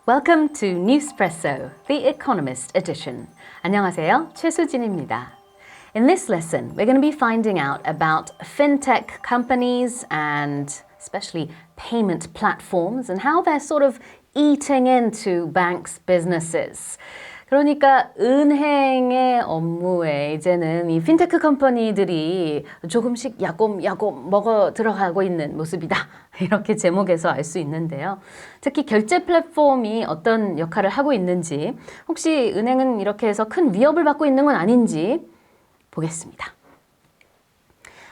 Welcome to Newspresso, the Economist edition. 안녕하세요, 최수진입니다. In this lesson, we're going to be finding out about fintech companies and especially payment platforms and how they're sort of eating into banks' businesses. 그러니까 은행의 업무에 이제는 이 핀테크 컴퍼니들이 조금씩 야곱야곱 먹어 들어가고 있는 모습이다. 이렇게 제목에서 알 수 있는데요. 특히 결제 플랫폼이 어떤 역할을 하고 있는지, 혹시 은행은 이렇게 해서 큰 위협을 받고 있는 건 아닌지 보겠습니다.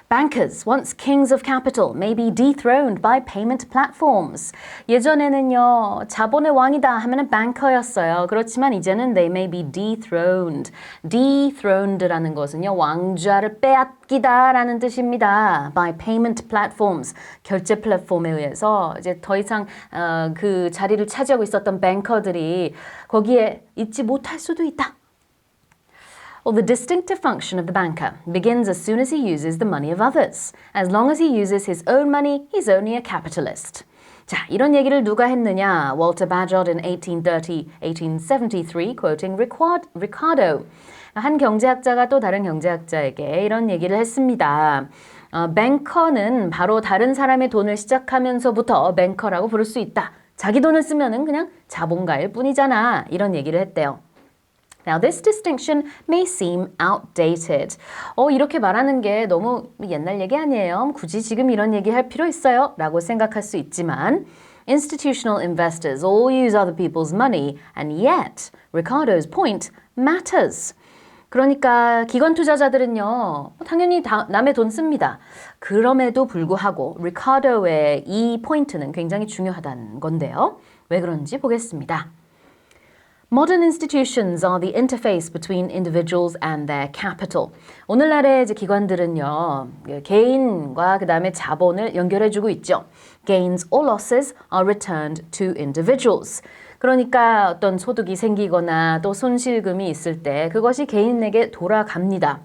Bankers, once kings of capital, may be dethroned by payment platforms. 예전에는요, 자본의 왕이다 하면은 뱅커였어요. 그렇지만 이제는 they may be dethroned. Dethroned라는 것은요, 왕좌를 빼앗기다라는 뜻입니다. By payment platforms, 결제 플랫폼에 의해서 이제 더 이상 그 자리를 차지하고 있었던 뱅커들이 거기에 있지 못할 수도 있다. Well, the distinctive function of the banker begins as soon as he uses the money of others. As long as he uses his own money, he's only a capitalist. 자, 이런 얘기를 누가 했느냐? Walter Bagehot in 1873, quoting Ricardo. 한 경제학자가 또 다른 경제학자에게 이런 얘기를 했습니다. 뱅커는 바로 다른 사람의 돈을 시작하면서부터 뱅커라고 부를 수 있다. 자기 돈을 쓰면은 그냥 자본가일 뿐이잖아. 이런 얘기를 했대요. Now, this distinction may seem outdated. 이렇게 말하는 게 너무 옛날 얘기 아니에요? 굳이 지금 이런 얘기 할 필요 있어요? 라고 생각할 수 있지만 Institutional investors all use other people's money and yet Ricardo's point matters. 그러니까 기관 투자자들은요, 당연히 남의 돈 씁니다. 그럼에도 불구하고 리카도의 이 포인트는 굉장히 중요하다는 건데요. 왜 그런지 보겠습니다. Modern institutions are the interface between individuals and their capital. 오늘날의 이제 기관들은요, 개인과 그 다음에 자본을 연결해주고 있죠. Gains or losses are returned to individuals. 그러니까 어떤 소득이 생기거나 또 손실금이 있을 때 그것이 개인에게 돌아갑니다.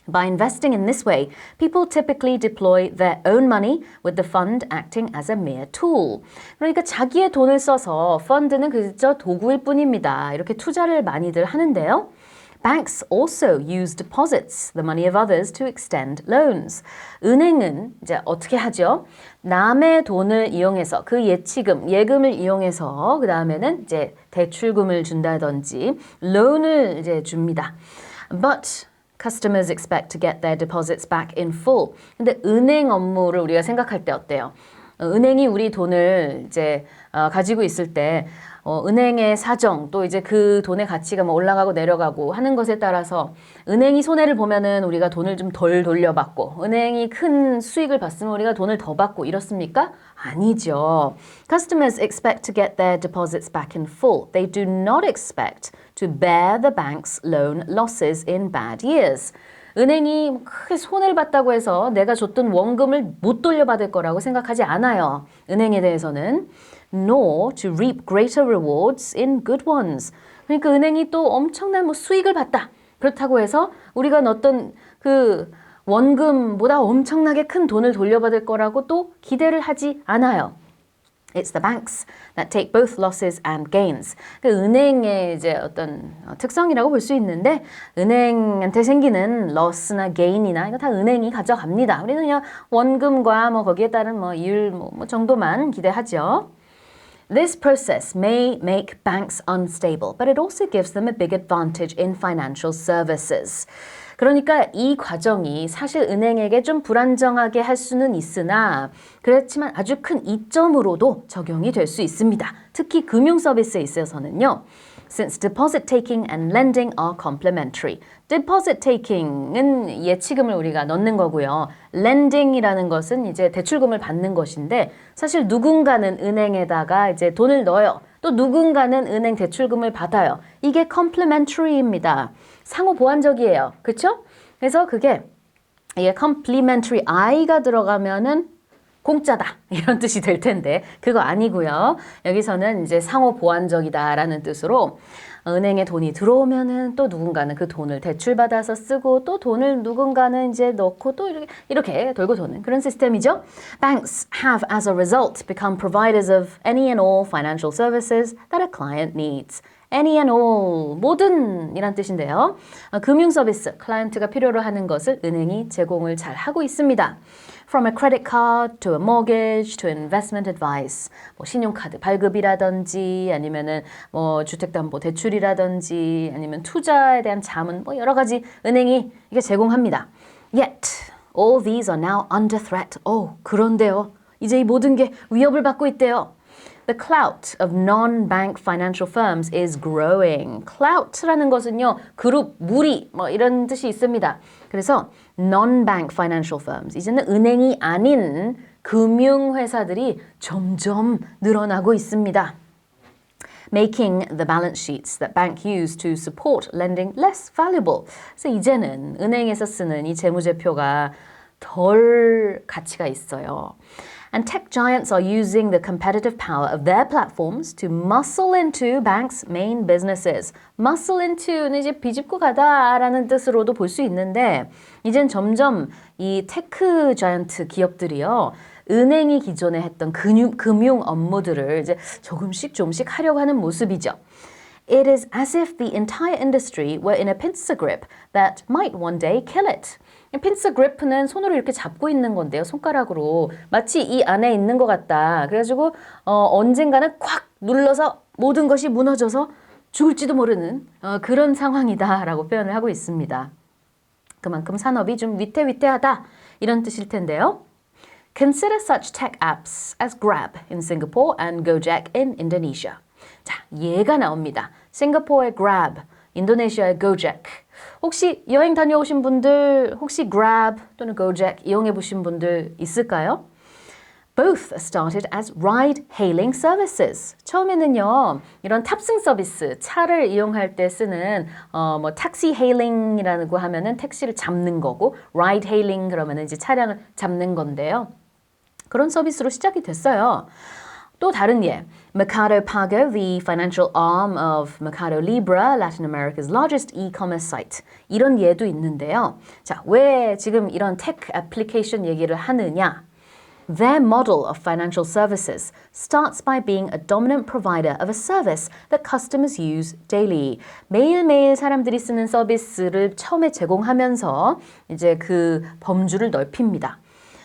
By investing in this way, people typically deploy their own money with the fund acting as a mere tool. 그러니까 자기의 돈을 써서 펀드는 그저 도구일 뿐입니다. 이렇게 투자를 많이들 하는데요. Banks also use deposits, the money of others, to extend loans. 은행은 이제 어떻게 하죠? 남의 돈을 이용해서 그 예금을 이용해서 그 다음에는 이제 대출금을 준다든지 loan을 이제 줍니다. But Customers expect to get their deposits back in full. 근데 은행 업무를 우리가 생각할 때 어때요? 은행이 우리 돈을 이제 가지고 있을 때 은행의 사정 또 이제 그 돈의 가치가 뭐 올라가고 내려가고 하는 것에 따라서 은행이 손해를 보면은 우리가 돈을 좀 덜 돌려받고 은행이 큰 수익을 봤으면 우리가 돈을 더 받고 이렇습니까? 아니죠. Customers expect to get their deposits back in full. They do not expect to bear the bank's loan losses in bad years. 은행이 크게 손해를 봤다고 해서 내가 줬던 원금을 못 돌려받을 거라고 생각하지 않아요. 은행에 대해서는. Nor to reap greater rewards in good ones. 그러니까 은행이 또 엄청난 뭐 수익을 봤다. 그렇다고 해서 우리가 넣었던 그 원금보다 엄청나게 큰 돈을 돌려받을 거라고 또 기대를 하지 않아요. It's the banks that take both losses and gains. 그 은행의 이제 어떤 특성이라고 볼 수 있는데 은행한테 생기는 loss나 gain이나 이거 다 은행이 가져갑니다. 우리는 그냥 원금과 뭐 거기에 따른 뭐 이율 뭐 정도만 기대하죠. This process may make banks unstable, but it also gives them a big advantage in financial services. 그러니까 이 과정이 사실 은행에게 좀 불안정하게 할 수는 있으나 그렇지만 아주 큰 이점으로도 적용이 될 수 있습니다. 특히 금융 서비스에 있어서는요. Since deposit taking and lending are complementary. Deposit taking은 예치금을 우리가 넣는 거고요. lending이라는 것은 이제 대출금을 받는 것인데 사실 누군가는 은행에다가 이제 돈을 넣어요. 또 누군가는 은행 대출금을 받아요. 이게 complementary입니다. 상호 보완적이에요. 그렇죠? 그래서 이게 complementary I가 들어가면은 공짜다 이런 뜻이 될 텐데 그거 아니고요. 여기서는 이제 상호 보완적이다라는 뜻으로 은행에 돈이 들어오면은 또 누군가는 그 돈을 대출받아서 쓰고 또 돈을 누군가는 이제 넣고 또 이렇게 돌고 도는 그런 시스템이죠. Banks have as a result become providers of any and all financial services that a client needs. Any and all, 모든 이란 뜻인데요. 금융 서비스, 클라이언트가 필요로 하는 것을 은행이 제공을 잘 하고 있습니다. From a credit card to a mortgage to investment advice. 뭐 신용카드 발급이라든지 아니면은 뭐 주택담보대출이라든지 아니면 투자에 대한 자문 뭐 여러 가지 은행이 이게 제공합니다. Yet, all these are now under threat. 그런데요. 이제 이 모든 게 위협을 받고 있대요. The clout of non-bank financial firms is growing. clout라는 것은요, 그룹, 무리, 뭐 이런 뜻이 있습니다. 그래서 non-bank financial firms, 이제는 은행이 아닌 금융회사들이 점점 늘어나고 있습니다. Making the balance sheets that bank use to support lending less valuable. 그래서 이제는 은행에서 쓰는 이 재무제표가 덜 가치가 있어요. And tech giants are using the competitive power of their platforms to muscle into banks' main businesses. Muscle into는 이제 비집고 가다라는 뜻으로도 볼 수 있는데 이젠 점점 이 테크 자이언트 기업들이요. 은행이 기존에 했던 금융 업무들을 이제 조금씩 하려고 하는 모습이죠. It is as if the entire industry were in a pincer grip that might one day kill it. 핀스 그래프는 손으로 이렇게 잡고 있는 건데요. 손가락으로. 마치 이 안에 있는 것 같다. 그래가지고 언젠가는 콱 눌러서 모든 것이 무너져서 죽을지도 모르는 그런 상황이다라고 표현을 하고 있습니다. 그만큼 산업이 좀 위태위태하다 이런 뜻일 텐데요. Consider such tech apps as Grab in Singapore and Gojek in Indonesia. 자, 얘가 나옵니다. 싱가포르의 Grab, 인도네시아의 Gojek. 혹시 여행 다녀오신 분들 혹시 Grab 또는 Gojek 이용해 보신 분들 있을까요? Both started as ride-hailing services. 처음에는요, 이런 탑승 서비스, 차를 이용할 때 쓰는 뭐 taxi hailing이라고 하면은 택시를 잡는 거고, ride-hailing 그러면은 이제 차량을 잡는 건데요. 그런 서비스로 시작이 됐어요. 또 다른 예, Mercado Pago, the financial arm of Mercado Libre, Latin America's largest e-commerce site. 이런 예도 있는데요. 자, 왜 지금 이런 테크 애플리케이션 얘기를 하느냐? Their model of financial services starts by being a dominant provider of a service that customers use daily. 매일매일 사람들이 쓰는 서비스를 처음에 제공하면서 이제 그 범주를 넓힙니다.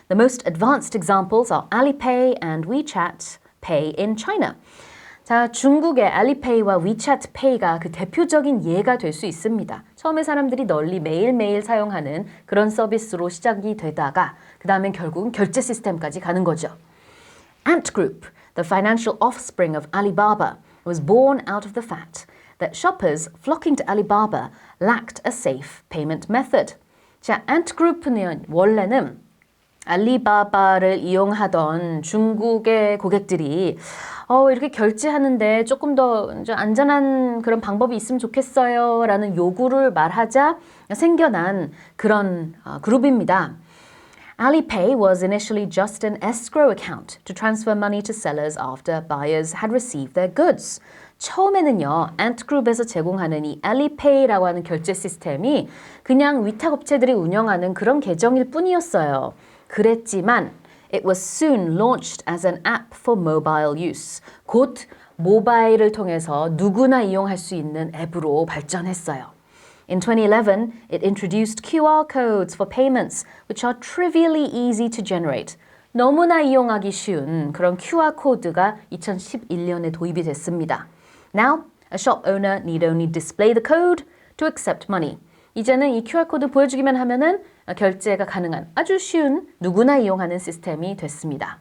The most advanced examples are Alipay and WeChat Pay in China. 자, 중국의 알리페이와 위챗 페이가 그 대표적인 예가 될 수 있습니다. 처음에 사람들이 널리 매일매일 사용하는 그런 서비스로 시작이 되다가 그 다음엔 결국은 결제 시스템까지 가는 거죠. Ant Group, the financial offspring of Alibaba, was born out of the fact that shoppers flocking to Alibaba lacked a safe payment method. 자, Ant Group는 원래는 알리바바를 이용하던 중국의 고객들이 이렇게 결제하는데 조금 더 안전한 그런 방법이 있으면 좋겠어요 라는 요구를 말하자 생겨난 그런 그룹입니다. Alipay was initially just an escrow account to transfer money to sellers after buyers had received their goods. 처음에는요, 안트그룹에서 제공하는 이 알리페이라고 하는 결제 시스템이 그냥 위탁업체들이 운영하는 그런 계정일 뿐이었어요. 그랬지만 it was soon launched as an app for mobile use. 곧 모바일을 통해서 누구나 이용할 수 있는 앱으로 발전했어요. In 2011, it introduced QR codes for payments, which are trivially easy to generate. 너무나 이용하기 쉬운 그런 QR 코드가 2011년에 도입이 됐습니다. Now, a shop owner need only display the code to accept money. 이제는 이 QR코드 보여주기만 하면은 결제가 가능한 아주 쉬운 누구나 이용하는 시스템이 됐습니다.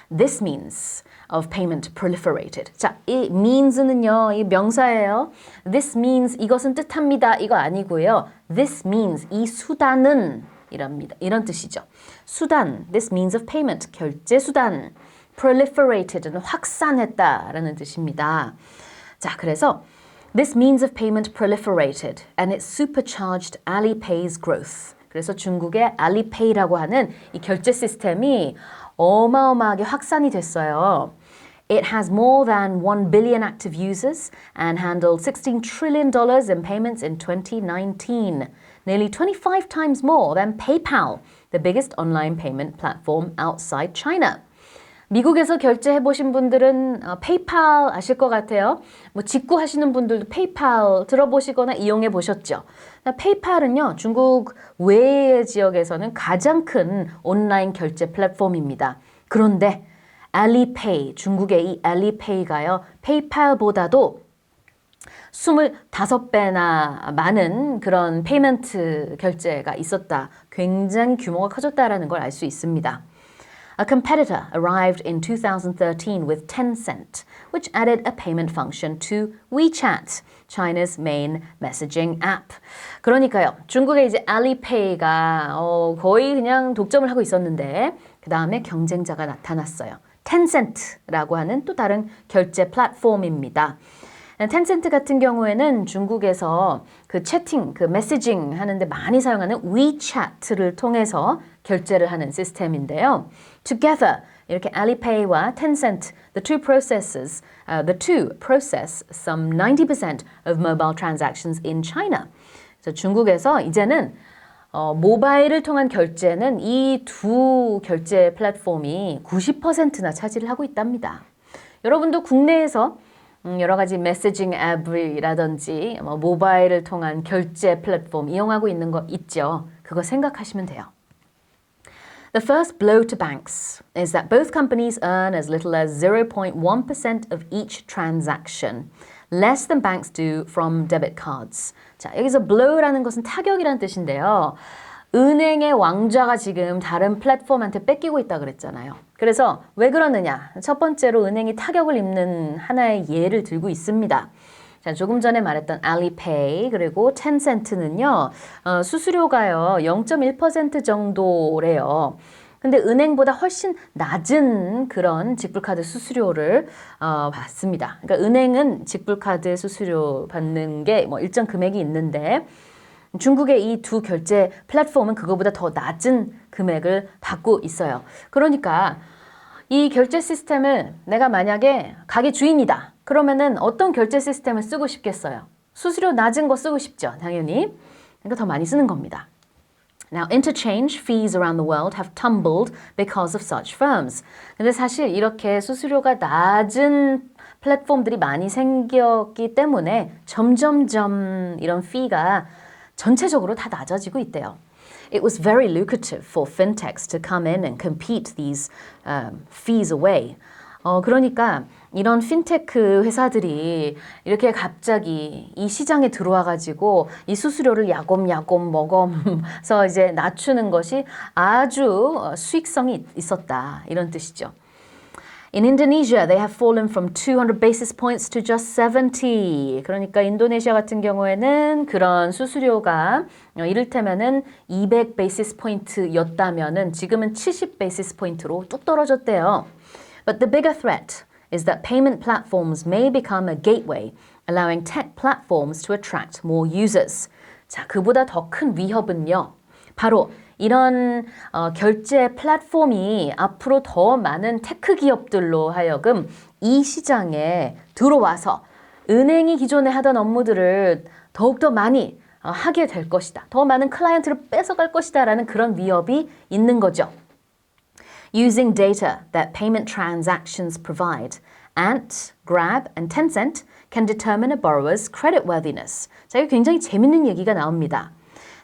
This means of payment proliferated. 자, 이 means는요, 이 명사예요. This means 이것은 뜻합니다. 이거 아니고요. This means 이 수단은 이런 뜻이죠. 수단, this means of payment, 결제 수단. proliferated는 확산했다라는 뜻입니다. 자, 그래서 This means of payment proliferated and it supercharged Alipay's growth. 그래서 중국의 알리페이라고 하는 이 결제 시스템이 어마어마하게 확산이 됐어요. It has more than 1 billion active users and handled $16 trillion in payments in 2019, nearly 25 times more than PayPal, the biggest online payment platform outside China. 미국에서 결제해 보신 분들은 페이팔 아실 것 같아요. 뭐 직구 하시는 분들도 페이팔 들어보시거나 이용해 보셨죠. 페이팔은요, 중국 외의 지역에서는 가장 큰 온라인 결제 플랫폼입니다. 그런데 알리페이, 중국의 이 알리페이가요, 페이팔보다도 25배나 많은 그런 페이먼트 결제가 있었다. 굉장히 규모가 커졌다라는 걸 알 수 있습니다. A competitor arrived in 2013 with Tencent, which added a payment function to WeChat, China's main messaging app. 그러니까요, 중국의 이제 알리페이가 거의 그냥 독점을 하고 있었는데 그 다음에 경쟁자가 나타났어요. 텐센트라고 하는 또 다른 결제 플랫폼입니다. 텐센트 같은 경우에는 중국에서 그 채팅, 그 메시징 하는데 많이 사용하는 WeChat를 통해서 결제를 하는 시스템인데요. Together, 이렇게 Alipay와 Tencent, the two process some 90% of mobile transactions in China. 그래서 중국에서 이제는 모바일을 통한 결제는 이 두 결제 플랫폼이 90%나 차지를 하고 있답니다. 여러분도 국내에서 여러 가지 메시징 앱이라든지 모바일을 통한 결제 플랫폼 이용하고 있는 거 있죠. 그거 생각하시면 돼요. The first blow to banks is that both companies earn as little as 0.1% of each transaction, less than banks do from debit cards. 자, 여기서 blow라는 것은 타격이라는 뜻인데요. 은행의 왕좌가 지금 다른 플랫폼한테 뺏기고 있다 그랬잖아요. 그래서 왜 그러느냐? 첫 번째로 은행이 타격을 입는 하나의 예를 들고 있습니다. 자, 조금 전에 말했던 알리페이 그리고 텐센트는요. 수수료가요. 0.1% 정도래요. 근데 은행보다 훨씬 낮은 그런 직불카드 수수료를 받습니다. 그러니까 은행은 직불카드 수수료 받는 게 뭐 일정 금액이 있는데 중국의 이 두 결제 플랫폼은 그거보다 더 낮은 금액을 받고 있어요. 그러니까 이 결제 시스템을 내가 만약에 가게 주인이다. 그러면은 어떤 결제 시스템을 쓰고 싶겠어요? 수수료 낮은 거 쓰고 싶죠, 당연히. 그러니까 더 많이 쓰는 겁니다. Now, interchange fees around the world have tumbled because of such firms. 근데 사실 이렇게 수수료가 낮은 플랫폼들이 많이 생겼기 때문에 점점점 이런 fee가 전체적으로 다 낮아지고 있대요. It was very lucrative for fintechs to come in and compete these fees away. 그러니까 이런 핀테크 회사들이 이렇게 갑자기 이 시장에 들어와 가지고 이 수수료를 야곱야곱 먹어서 이제 낮추는 것이 아주 수익성이 있었다. 이런 뜻이죠. In Indonesia, they have fallen from 200 basis points to just 70. 그러니까 인도네시아 같은 경우에는 그런 수수료가 이를테면은 200 basis point였다면은 지금은 70 basis point로 뚝 떨어졌대요. But the bigger threat is that payment platforms may become a gateway, allowing tech platforms to attract more users. 자, 그보다 더 큰 위협은요. 바로 이런 결제 플랫폼이 앞으로 더 많은 테크 기업들로 하여금 이 시장에 들어와서 은행이 기존에 하던 업무들을 더욱더 많이 하게 될 것이다. 더 많은 클라이언트를 뺏어갈 것이다 라는 그런 위협이 있는 거죠. Using data that payment transactions provide, Ant, Grab, and Tencent can determine a borrower's creditworthiness. 자, 이거 굉장히 재밌는 얘기가 나옵니다.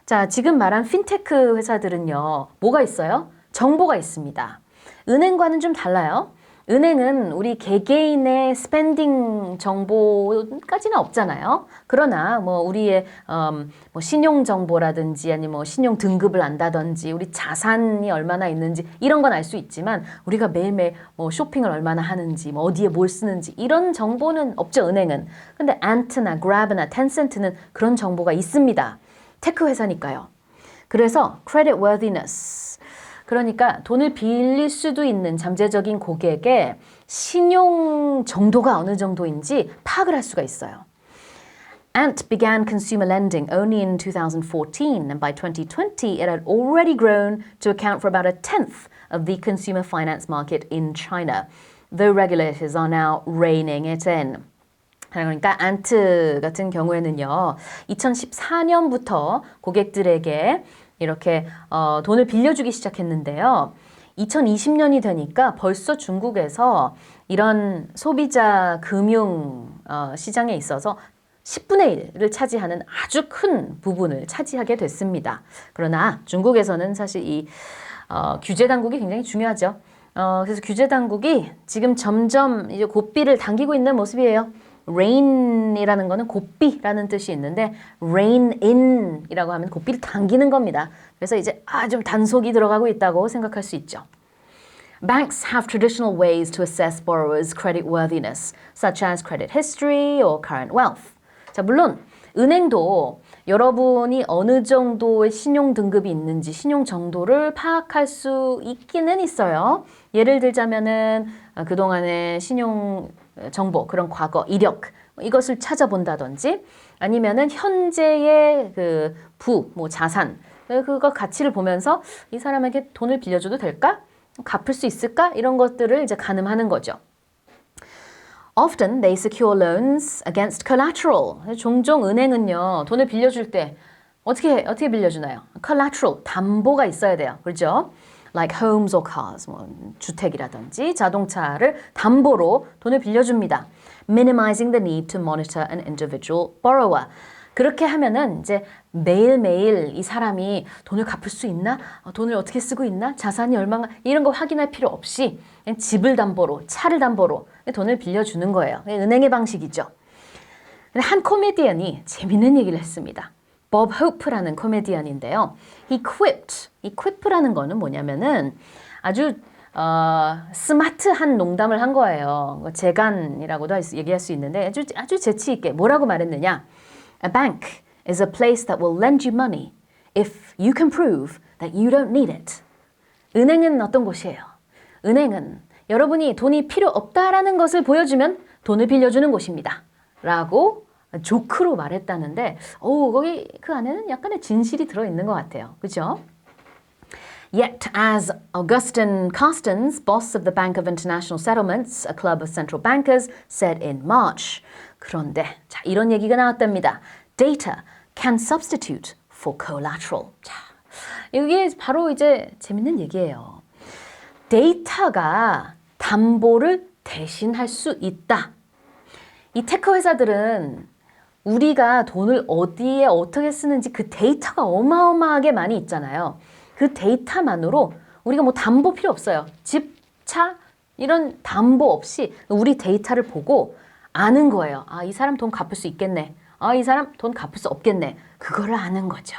자, 지금 말한 핀테크 회사들은요, 뭐가 있어요? 정보가 있습니다. 은행과는 좀 달라요. 은행은 우리 개개인의 스펜딩 정보까지는 없잖아요. 그러나 뭐 우리의 뭐 신용 정보라든지 아니면 뭐 신용 등급을 안다든지 우리 자산이 얼마나 있는지 이런 건 알 수 있지만 우리가 매일매일 뭐 쇼핑을 얼마나 하는지 뭐 어디에 뭘 쓰는지 이런 정보는 없죠, 은행은. 근데 안트나 그랩이나 텐센트는 그런 정보가 있습니다. 테크 회사니까요. 그래서 credit worthiness 그러니까 돈을 빌릴 수도 있는 잠재적인 고객의 신용 정도가 어느 정도인지 파악을 할 수가 있어요. Ant began consumer lending only in 2014, and by 2020, it had already grown to account for about a tenth of the consumer finance market in China, though regulators are now reining it in. 그러니까 안트 같은 경우에는요, 2014년부터 고객들에게 이렇게 돈을 빌려주기 시작했는데요. 2020년이 되니까 벌써 중국에서 이런 소비자 금융 시장에 있어서 10분의 1을 차지하는 아주 큰 부분을 차지하게 됐습니다. 그러나 중국에서는 사실 이 규제 당국이 굉장히 중요하죠. 그래서 규제 당국이 지금 점점 이제 고삐를 당기고 있는 모습이에요. rein이라는 거는 고삐라는 뜻이 있는데 rein in이라고 하면 고삐를 당기는 겁니다. 그래서 이제 좀 단속이 들어가고 있다고 생각할 수 있죠. Banks have traditional ways to assess borrowers' creditworthiness, such as credit history or current wealth. 자, 물론 은행도 여러분이 어느 정도의 신용 등급이 있는지 신용 정도를 파악할 수 있기는 있어요. 예를 들자면은 그동안의 신용 정보, 그런 과거, 이력 이것을 찾아본다든지 아니면은 현재의 그 뭐 자산 그거 가치를 보면서 이 사람에게 돈을 빌려줘도 될까? 갚을 수 있을까? 이런 것들을 이제 가늠하는 거죠. Often they secure loans against collateral. 종종 은행은요, 돈을 빌려줄 때 어떻게 빌려주나요? collateral, 담보가 있어야 돼요. 그렇죠? Like homes or cars, 뭐 주택이라든지 자동차를 담보로 돈을 빌려줍니다. Minimizing the need to monitor an individual borrower. 그렇게 하면은 이제 매일매일 이 사람이 돈을 갚을 수 있나? 돈을 어떻게 쓰고 있나? 자산이 얼마나? 이런 거 확인할 필요 없이 그냥 집을 담보로, 차를 담보로 돈을 빌려주는 거예요. 은행의 방식이죠. 한 코미디언이 재밌는 얘기를 했습니다. 법 호프라는 코미디언인데요. He quipped. 이 quipp라는 거는 뭐냐면은 아주 스마트한 농담을 한 거예요. 재간이라고도 얘기할 수 있는데 아주 재치 있게 뭐라고 말했느냐? A bank is a place that will lend you money if you can prove that you don't need it. 은행은 어떤 곳이에요? 은행은 여러분이 돈이 필요 없다라는 것을 보여주면 돈을 빌려주는 곳입니다. 라고 조크로 말했다는데 거기 그 안에는 약간의 진실이 들어있는 것 같아요. 그죠? Yet, as Augustin Carstens, boss of the Bank of International Settlements, a club of central bankers, said in March. 그런데 자, 이런 얘기가 나왔답니다. Data can substitute for collateral. 자, 이게 바로 이제 재밌는 얘기예요. 데이터가 담보를 대신할 수 있다. 이 테크 회사들은 우리가 돈을 어디에 어떻게 쓰는지 그 데이터가 어마어마하게 많이 있잖아요. 그 데이터만으로 우리가 뭐 담보 필요 없어요. 집, 차 이런 담보 없이 우리 데이터를 보고 아는 거예요. 이 사람 돈 갚을 수 있겠네. 이 사람 돈 갚을 수 없겠네. 그거를 아는 거죠.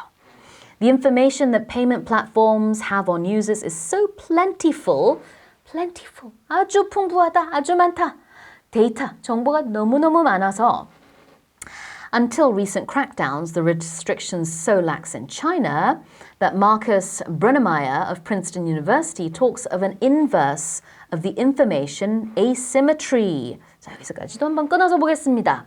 The information that payment platforms have on users is so plentiful. 아주 풍부하다. 아주 많다. 데이터, 정보가 너무너무 많아서 Until recent crackdowns, the restrictions so lax in China that Marcus Brunnermeier of Princeton University talks of an inverse of the information asymmetry. 자, 여기서까지도 한번 끊어서 보겠습니다.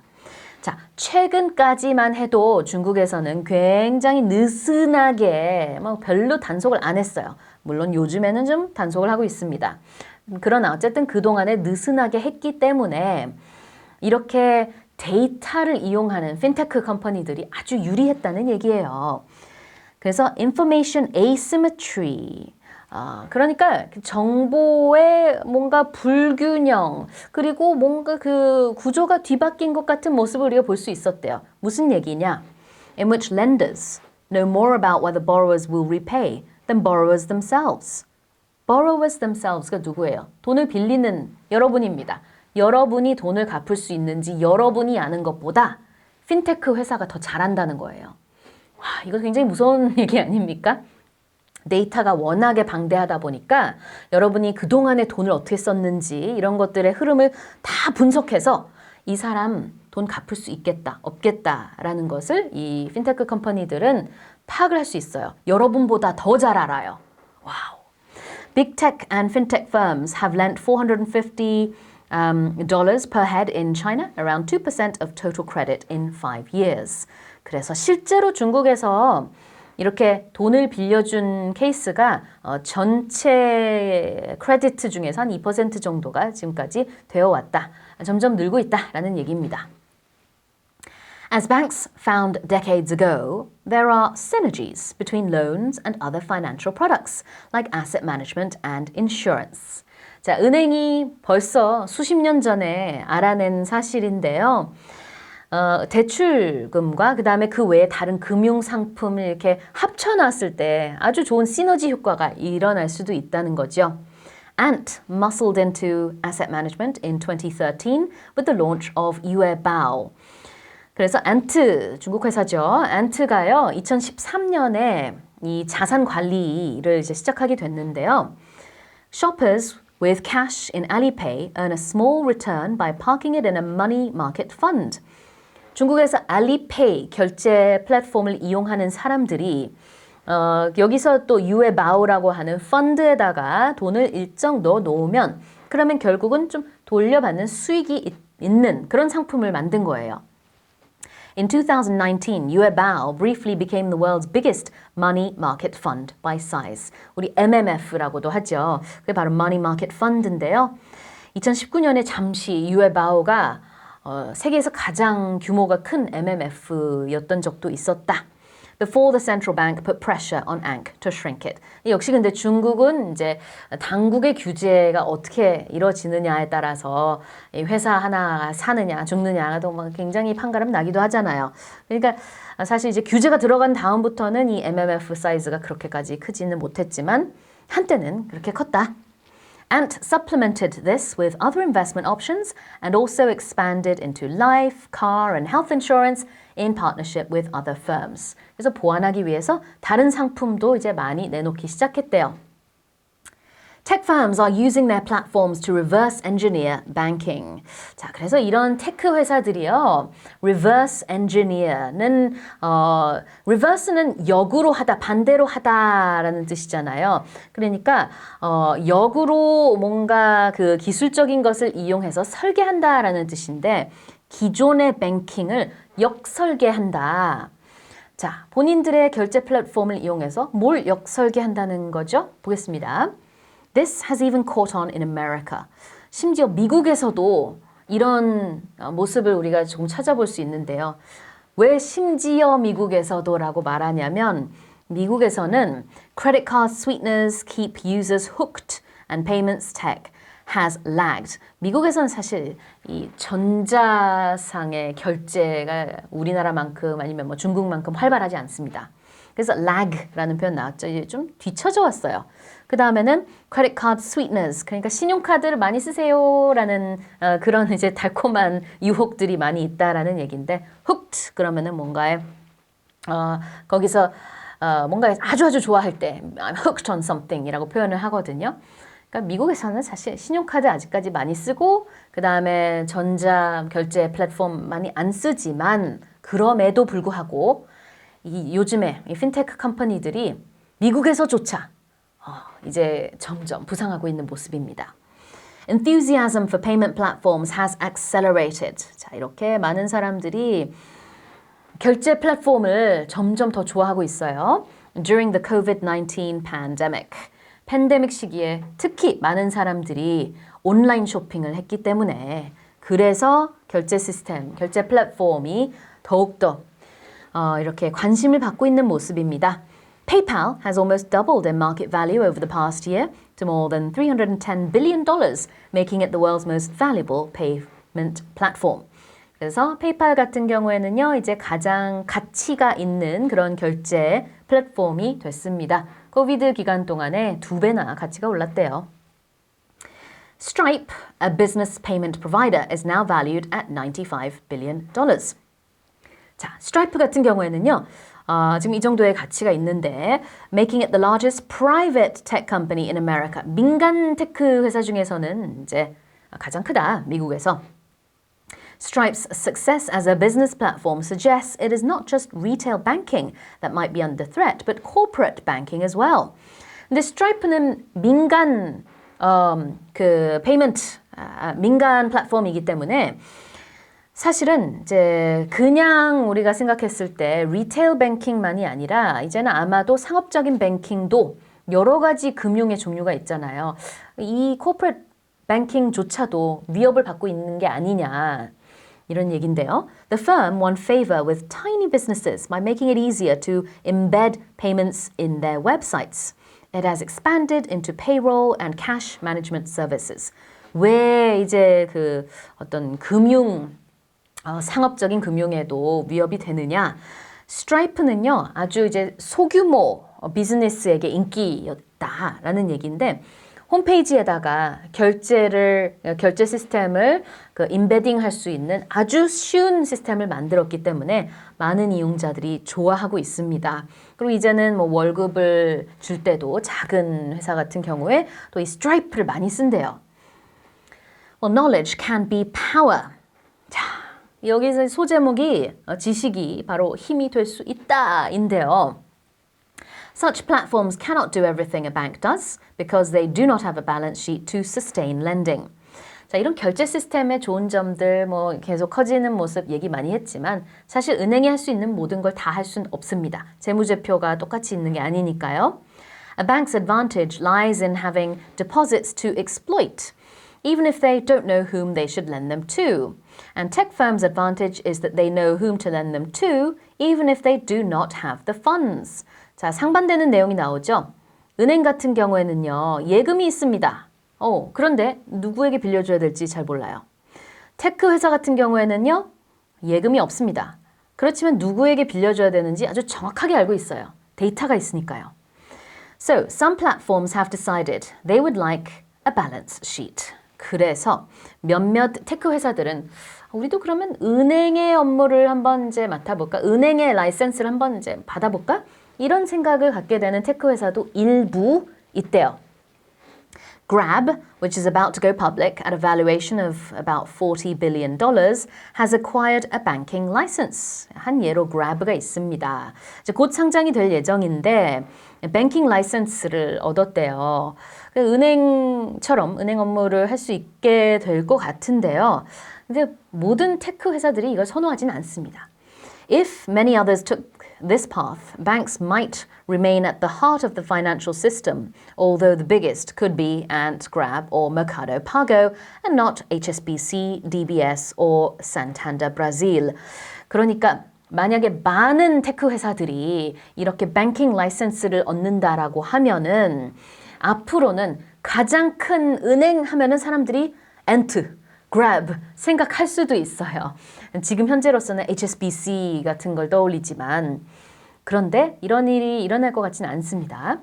자, 최근까지만 해도 중국에서는 굉장히 느슨하게 별로 단속을 안 했어요. 물론 요즘에는 좀 단속을 하고 있습니다. 그러나 어쨌든 그동안에 느슨하게 했기 때문에 이렇게 데이터를 이용하는 핀테크 컴퍼니들이 아주 유리했다는 얘기예요. 그래서 information asymmetry. 그러니까 정보의 뭔가 불균형 그리고 뭔가 그 구조가 뒤바뀐 것 같은 모습을 우리가 볼 수 있었대요. 무슨 얘기냐? In which lenders know more about whether borrowers will repay than borrowers themselves. borrowers themselves가 누구예요? 돈을 빌리는 여러분입니다. 여러분이 돈을 갚을 수 있는지 여러분이 아는 것보다 핀테크 회사가 더 잘한다는 거예요. 와, 이거 굉장히 무서운 얘기 아닙니까? 데이터가 워낙에 방대하다 보니까 여러분이 그동안에 돈을 어떻게 썼는지 이런 것들의 흐름을 다 분석해서 이 사람 돈 갚을 수 있겠다, 없겠다라는 것을 이 핀테크 컴퍼니들은 파악을 할 수 있어요. 여러분보다 더 잘 알아요. 와우. Big tech and fintech firms have lent 450 dollars per head in China, around 2% of total credit in 5 years. 그래서 실제로 중국에서 이렇게 돈을 빌려준 케이스가 전체 크레디트 중에서 한 2% 정도가 지금까지 되어 왔다. 점점 늘고 있다라는 얘기입니다. As banks found decades ago, there are synergies between loans and other financial products, like asset management and insurance. 자, 은행이 벌써 수십 년 전에 알아낸 사실인데요. 대출금과 그 다음에 그 외에 다른 금융 상품을 이렇게 합쳐놨을 때 아주 좋은 시너지 효과가 일어날 수도 있다는 거죠. Ant muscled into asset management in 2013 with the launch of Yuebao. 그래서 안트, 중국 회사죠. 안트가요, 2013년에 이 자산 관리를 이제 시작하게 됐는데요. Shoppers with cash in Alipay earn a small return by parking it in a money market fund. 중국에서 알리페이 결제 플랫폼을 이용하는 사람들이 여기서 또 유에바오라고 하는 펀드에다가 돈을 일정 넣어 놓으면 그러면 결국은 좀 돌려받는 수익이 있는 그런 상품을 만든 거예요. In 2019, Yuebao briefly became the world's biggest money market fund by size. 우리 MMF라고도 하죠. 그게 바로 money market fund인데요. 2019년에 잠시 Yuebao가 세계에서 가장 규모가 큰 MMF였던 적도 있었다. Before the central bank put pressure on ANC to shrink it. 역시 근데 중국은 이제 당국의 규제가 어떻게 이루어지느냐에 따라서 회사 하나 사느냐 죽느냐도 막 굉장히 판가름 나기도 하잖아요. 그러니까 사실 이제 규제가 들어간 다음부터는 이 MMF 사이즈가 그렇게까지 크지는 못했지만 한때는 그렇게 컸다. Ant supplemented this with other investment options and also expanded into life, car and health insurance in partnership with other firms. 그래서 보완하기 위해서 다른 상품도 이제 많이 내놓기 시작했대요. Tech firms are using their platforms to reverse engineer banking. 자, 그래서 이런 테크 회사들이요, reverse engineer는 reverse는 역으로 하다, 반대로 하다라는 뜻이잖아요. 그러니까 역으로 뭔가 그 기술적인 것을 이용해서 설계한다라는 뜻인데 기존의 뱅킹을 역설계한다. 자, 본인들의 결제 플랫폼을 이용해서 뭘 역설계한다는 거죠? 보겠습니다. This has even caught on in America. 심지어 미국에서도 이런 모습을 우리가 조금 찾아볼 수 있는데요. 왜 심지어 미국에서도라고 말하냐면 미국에서는 credit card sweeteners keep users hooked and payments tech has lagged. 미국에서는 사실 이 전자상의 결제가 우리나라만큼 아니면 뭐 중국만큼 활발하지 않습니다. 그래서 lag라는 표현 나왔죠. 이제 좀 뒤쳐져 왔어요. 그 다음에는 credit card sweeteners, 그러니까 신용카드를 많이 쓰세요라는 그런 이제 달콤한 유혹들이 많이 있다라는 얘기인데 hooked 그러면은 뭔가에 거기서 뭔가 아주 좋아할 때 I'm hooked on something이라고 표현을 하거든요. 그러니까 미국에서는 사실 신용카드 아직까지 많이 쓰고 그 다음에 전자 결제 플랫폼 많이 안 쓰지만 그럼에도 불구하고 요즘에 이 핀테크 컴퍼니들이 미국에서조차 이제 점점 부상하고 있는 모습입니다. Enthusiasm for payment platforms has accelerated. 자, 이렇게 많은 사람들이 결제 플랫폼을 점점 더 좋아하고 있어요. During the COVID-19 pandemic. 팬데믹 시기에 특히 많은 사람들이 온라인 쇼핑을 했기 때문에 그래서 결제 시스템, 결제 플랫폼이 더욱더 이렇게 관심을 받고 있는 모습입니다. PayPal has almost doubled in market value over the past year to more than $310 billion, making it the world's most valuable payment platform. 그래서 페이팔 같은 경우에는요, 이제 가장 가치가 있는 그런 결제 플랫폼이 됐습니다. 코비드 기간 동안에 2배나 가치가 올랐대요. Stripe, a business payment provider, is now valued at $95 billion. 자, 스트라이프 같은 경우에는요, 지금 이 정도의 가치가 있는데 making it the largest private tech company in America. 민간 테크 회사 중에서는 이제 가장 크다, 미국에서. Stripe's success as a business platform suggests it is not just retail banking that might be under threat, but corporate banking as well. 근데 스트라이프는 민간 그 페이먼트 민간 플랫폼이기 때문에 사실은 이제 그냥 우리가 생각했을 때 리테일 뱅킹만이 아니라 이제는 아마도 상업적인 뱅킹도 여러 가지 금융의 종류가 있잖아요. 이 코퍼레이트 뱅킹조차도 위협을 받고 있는 게 아니냐 이런 얘긴데요. The firm won favor with tiny businesses by making it easier to embed payments in their websites. It has expanded into payroll and cash management services. 왜 이제 그 어떤 상업적인 금융에도 위협이 되느냐? 스트라이프는요, 아주 이제 소규모 비즈니스에게 인기였다라는 얘기인데, 홈페이지에다가 결제 시스템을 임베딩 할 수 있는 아주 쉬운 시스템을 만들었기 때문에 많은 이용자들이 좋아하고 있습니다. 그리고 이제는 뭐 월급을 줄 때도 작은 회사 같은 경우에 또 이 스트라이프를 많이 쓴대요. Well, knowledge can be power. 자, 여기서 소제목이 지식이 바로 힘이 될 수 있다인데요. Such platforms cannot do everything a bank does because they do not have a balance sheet to sustain lending. 자, 이런 결제 시스템의 좋은 점들 뭐 계속 커지는 모습 얘기 많이 했지만 사실 은행이 할 수 있는 모든 걸 다 할 수는 없습니다. 재무제표가 똑같이 있는 게 아니니까요. A bank's advantage lies in having deposits to exploit, even if they don't know whom they should lend them to. And tech firms' advantage is that they know whom to lend them to, even if they do not have the funds. 자, 상반되는 내용이 나오죠. 은행 같은 경우에는요, 예금이 있습니다. 그런데 누구에게 빌려줘야 될지 잘 몰라요. 테크 회사 같은 경우에는요, 예금이 없습니다. 그렇지만 누구에게 빌려줘야 되는지 아주 정확하게 알고 있어요. 데이터가 있으니까요. So, some platforms have decided they would like a balance sheet. 그래서 몇몇 테크 회사들은 우리도 그러면 은행의 업무를 한번 이제 맡아볼까? 은행의 라이센스를 한번 이제 받아볼까? 이런 생각을 갖게 되는 테크 회사도 일부 있대요. Grab, which is about to go public at a valuation of about $40 billion, has acquired a banking license. 한 예로 Grab가 있습니다. 이제 곧 상장이 될 예정인데 뱅킹 라이센스를 얻었대요. 은행처럼 은행 업무를 할 수 있게 될 것 같은데요. 근데 모든 테크 회사들이 이걸 선호하지는 않습니다. If many others took this path, banks might remain at the heart of the financial system, although the biggest could be Ant, Grab or Mercado Pago, and not HSBC, DBS or Santander Brazil. 그러니까 만약에 많은 테크 회사들이 이렇게 뱅킹 라이센스를 얻는다라고 하면은 앞으로는 가장 큰 은행 하면은 사람들이 Ant, Grab 생각할 수도 있어요. 지금 현재로서는 HSBC 같은 걸 떠올리지만 그런데 이런 일이 일어날 것 같지는 않습니다.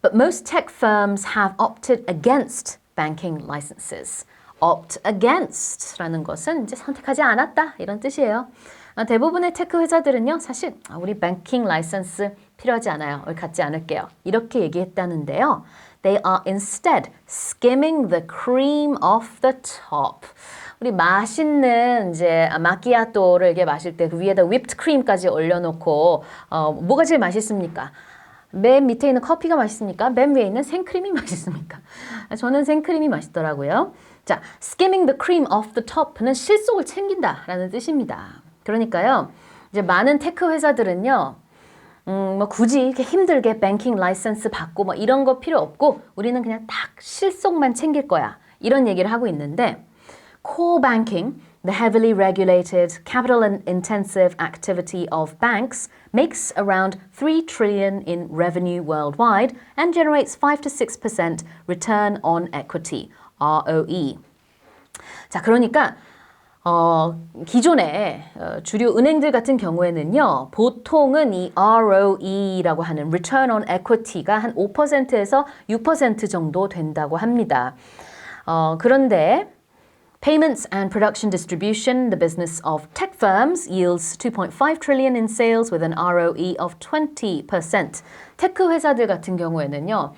But most tech firms have opted against banking licenses. Opt against라는 것은 이제 선택하지 않았다 이런 뜻이에요. 대부분의 테크 회사들은요, 사실 우리 뱅킹 라이센스 필요하지 않아요. 갖지 않을게요. 이렇게 얘기했다는데요. They are instead skimming the cream off the top. 우리 맛있는 이제 마키아토를 이렇게 마실 때 그 위에다 whipped cream까지 올려놓고 뭐가 제일 맛있습니까? 맨 밑에 있는 커피가 맛있습니까? 맨 위에 있는 생크림이 맛있습니까? 저는 생크림이 맛있더라고요. 자, skimming the cream off the top는 실속을 챙긴다라는 뜻입니다. 그러니까요, 이제 많은 테크 회사들은요, 뭐 굳이 이렇게 힘들게 뱅킹 라이센스 받고 뭐 이런 거 필요 없고 우리는 그냥 딱 실속만 챙길 거야. 이런 얘기를 하고 있는데 core banking, the heavily regulated, capital-intensive activity of banks, makes around 3 trillion in revenue worldwide and generates 5 to 6% return on equity, ROE. 자, 그러니까 기존의 주류 은행들 같은 경우에는요, 보통은 이 ROE라고 하는 Return on Equity가 한 5%에서 6% 정도 된다고 합니다. 그런데 Payments and production distribution, the business of tech firms, yields 2.5 trillion in sales with an ROE of 20%. 테크 회사들 같은 경우에는요,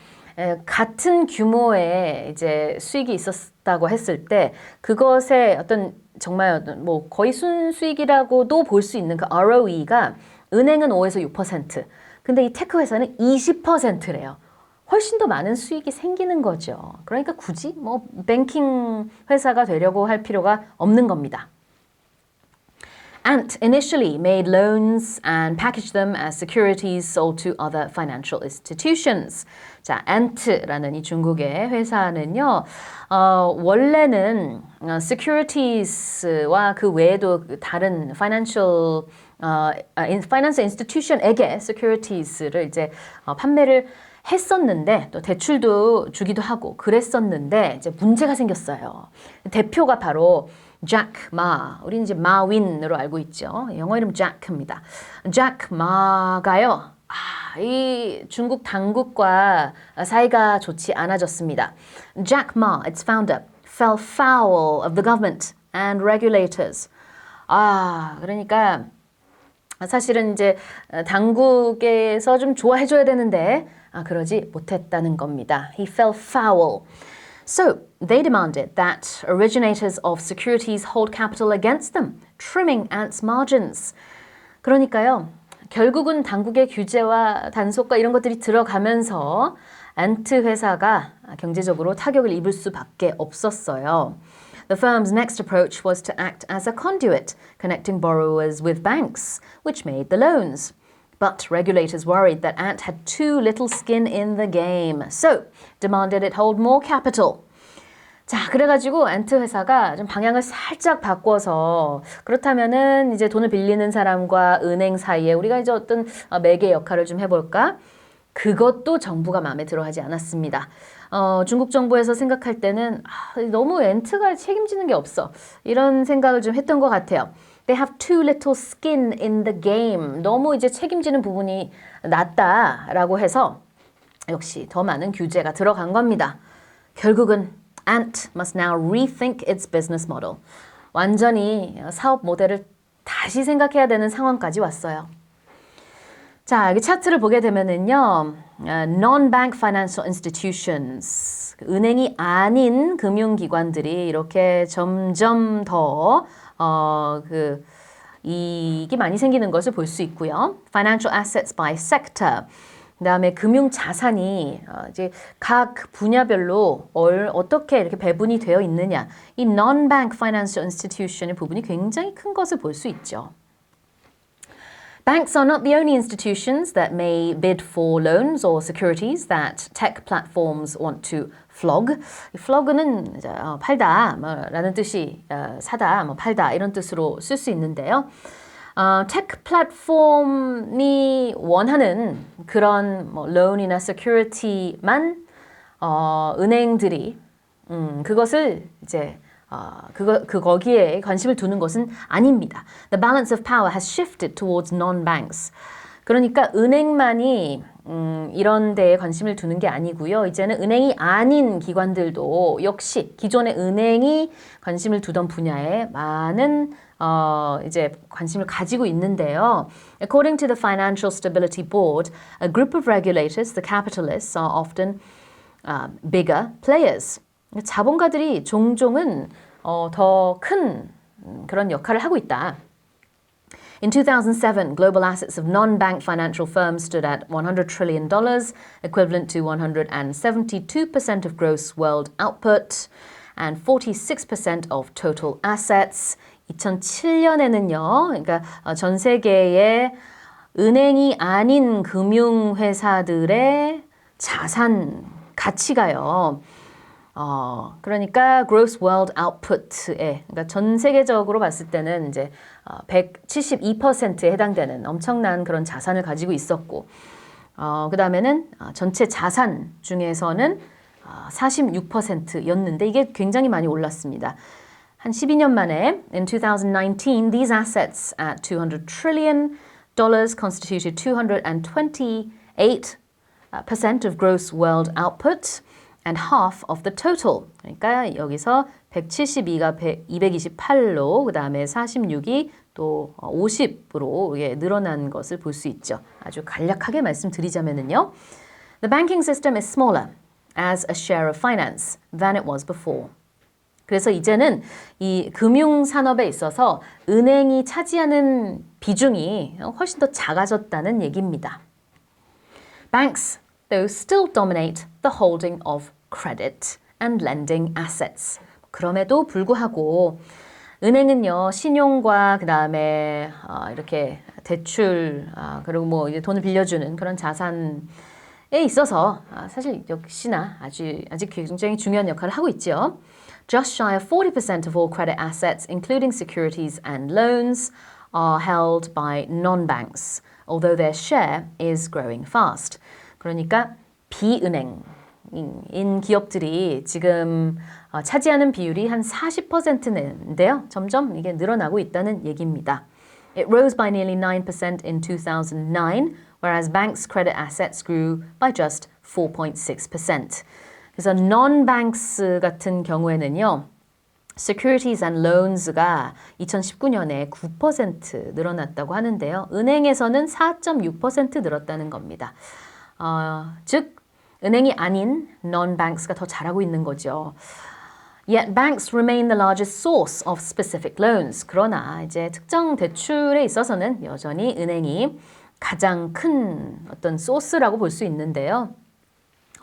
같은 규모의 이제 수익이 있었다고 했을 때 그것의 어떤 정말 뭐 거의 순수익이라고도 볼 수 있는 그 ROE가 은행은 5에서 6%, 근데 이 테크 회사는 20%래요. 훨씬 더 많은 수익이 생기는 거죠. 그러니까 굳이 뭐 뱅킹 회사가 되려고 할 필요가 없는 겁니다. Ant initially made loans and packaged them as securities sold to other financial institutions. 자, Ant라는 이 중국의 회사는요, 원래는 securities와 그 외에도 다른 financial institution에게 securities를 이제 판매를 했었는데 또 대출도 주기도 하고 그랬었는데 이제 문제가 생겼어요. 대표가 바로 잭 마, 우리는 이제 마윈으로 알고 있죠. 영어 이름 잭입니다. 잭 마가요. 이 중국 당국과 사이가 좋지 않아졌습니다. Jack Ma, its founder, fell foul of the government and regulators. 그러니까 사실은 이제 당국에서 좀 좋아해줘야 되는데 그러지 못했다는 겁니다. He fell foul. So they demanded that originators of securities hold capital against them, trimming Ant's margins. 그러니까요, 결국은 당국의 규제와 단속과 이런 것들이 들어가면서 안트 회사가 경제적으로 타격을 입을 수밖에 없었어요. The firm's next approach was to act as a conduit, connecting borrowers with banks, which made the loans. But regulators worried that Ant had too little skin in the game, so demanded it hold more capital. 자, 그래가지고 안트 회사가 좀 방향을 살짝 바꿔서 그렇다면은 이제 돈을 빌리는 사람과 은행 사이에 우리가 이제 어떤 매개 역할을 좀 해볼까? 그것도 정부가 마음에 들어하지 않았습니다. 중국 정부에서 생각할 때는 너무 안트가 책임지는 게 없어. 이런 생각을 좀 했던 것 같아요. They have too little skin in the game. 너무 이제 책임지는 부분이 낮다라고 해서 역시 더 많은 규제가 들어간 겁니다. 결국은 Ant must now rethink its business model. 완전히 사업 모델을 다시 생각해야 되는 상황까지 왔어요. 자, 여기 차트를 보게 되면은요, non-bank financial institutions, 은행이 아닌 금융기관들이 이렇게 점점 더 이익이 많이 생기는 것을 볼 수 있고요. Financial assets by sector. 그다음에 금융 자산이 이제 각 분야별로 어떻게 이렇게 배분이 되어 있느냐. 이 non-bank financial institution의 부분이 굉장히 큰 것을 볼 수 있죠. Banks are not the only institutions that may bid for loans or securities that tech platforms want to flog. flog는 팔다 라는 뜻이 사다, 팔다 이런 뜻으로 쓸 수 있는데요. 테크 플랫폼이 원하는 그런 loan이나 security만 은행들이 그것을 이제 거기에 관심을 두는 것은 아닙니다. The balance of power has shifted towards non-banks. 그러니까 은행만이 이런 데에 관심을 두는 게 아니고요. 이제는 은행이 아닌 기관들도 역시 기존의 은행이 관심을 두던 분야에 많은 이제 관심을 가지고 있는데요. According to the Financial Stability Board, a group of regulators, the capitalists, are often bigger players. 자본가들이 종종은 더 큰 그런 역할을 하고 있다. In 2007, global assets of non-bank financial firms stood at $100 trillion, equivalent to 172% of gross world output and 46% of total assets. 2007년에는요, 그러니까 전 세계의 은행이 아닌 금융회사들의 자산 가치가요. 그러니까 gross world output에, 그러니까 전 세계적으로 봤을 때는 이제 172%에 해당되는 엄청난 그런 자산을 가지고 있었고, 그 다음에는 전체 자산 중에서는 46%였는데 이게 굉장히 많이 올랐습니다. 한 12년 만에 in 2019, these assets at $200 trillion constituted 228% of gross world output and half of the total. 그러니까 여기서 172가 228로 그 다음에 46이 또 50으로 늘어난 것을 볼 수 있죠. 아주 간략하게 말씀드리자면요. The banking system is smaller as a share of finance than it was before. 그래서 이제는 이 금융산업에 있어서 은행이 차지하는 비중이 훨씬 더 작아졌다는 얘기입니다. Banks those still dominate the holding of credit and lending assets. 그럼에도 불구하고 은행은요, 신용과 그 다음에 이렇게 대출 그리고 뭐 이제 돈을 빌려주는 그런 자산에 있어서 사실 역시나 아직 굉장히 중요한 역할을 하고 있죠. Just shy of 40% of all credit assets, including securities and loans, are held by non-banks, although their share is growing fast. 그러니까 비은행인 기업들이 지금 차지하는 비율이 한 40%인데요. 점점 이게 늘어나고 있다는 얘기입니다. It rose by nearly 9% in 2009, whereas banks' credit assets grew by just 4.6%. 그래서 non-banks 같은 경우에는요. Securities and Loans가 2019년에 9% 늘어났다고 하는데요. 은행에서는 4.6% 늘었다는 겁니다. 즉 은행이 아닌 non-banks가 더 잘하고 있는 거죠. Yet banks remain the largest source of specific loans. 그러나 이제 특정 대출에 있어서는 여전히 은행이 가장 큰 어떤 소스라고 볼 수 있는데요.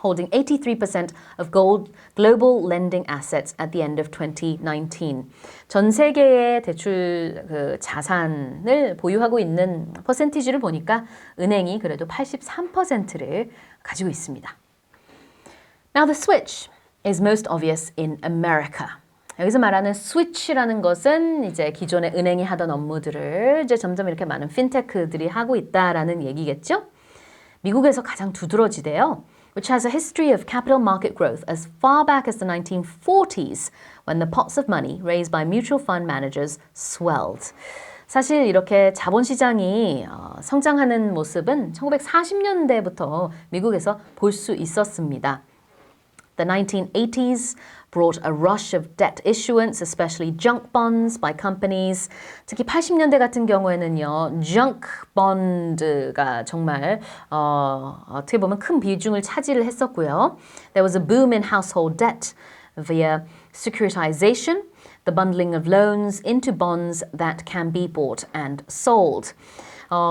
Holding 83% of global lending assets at the end of 2019. 전 세계의 대출 자산을 보유하고 있는 퍼센티지를 보니까 은행이 그래도 83%를 가지고 있습니다. Now the switch is most obvious in America. 여기서 말하는 switch라는 것은 이제 기존의 은행이 하던 업무들을 이제 점점 이렇게 많은 핀테크들이 하고 있다라는 얘기겠죠? 미국에서 가장 두드러지대요. Which has a history of capital market growth as far back as the 1940s when the pots of money raised by mutual fund managers swelled. 사실 이렇게 자본시장이 성장하는 모습은 1940년대부터 미국에서 볼 수 있었습니다. The 1980s brought a rush of debt issuance, especially junk bonds by companies. 특히 80년대 같은 경우에는요, junk bond가 정말 어떻게 보면 큰 비중을 차지를 했었고요. There was a boom in household debt via securitization, the bundling of loans into bonds that can be bought and sold.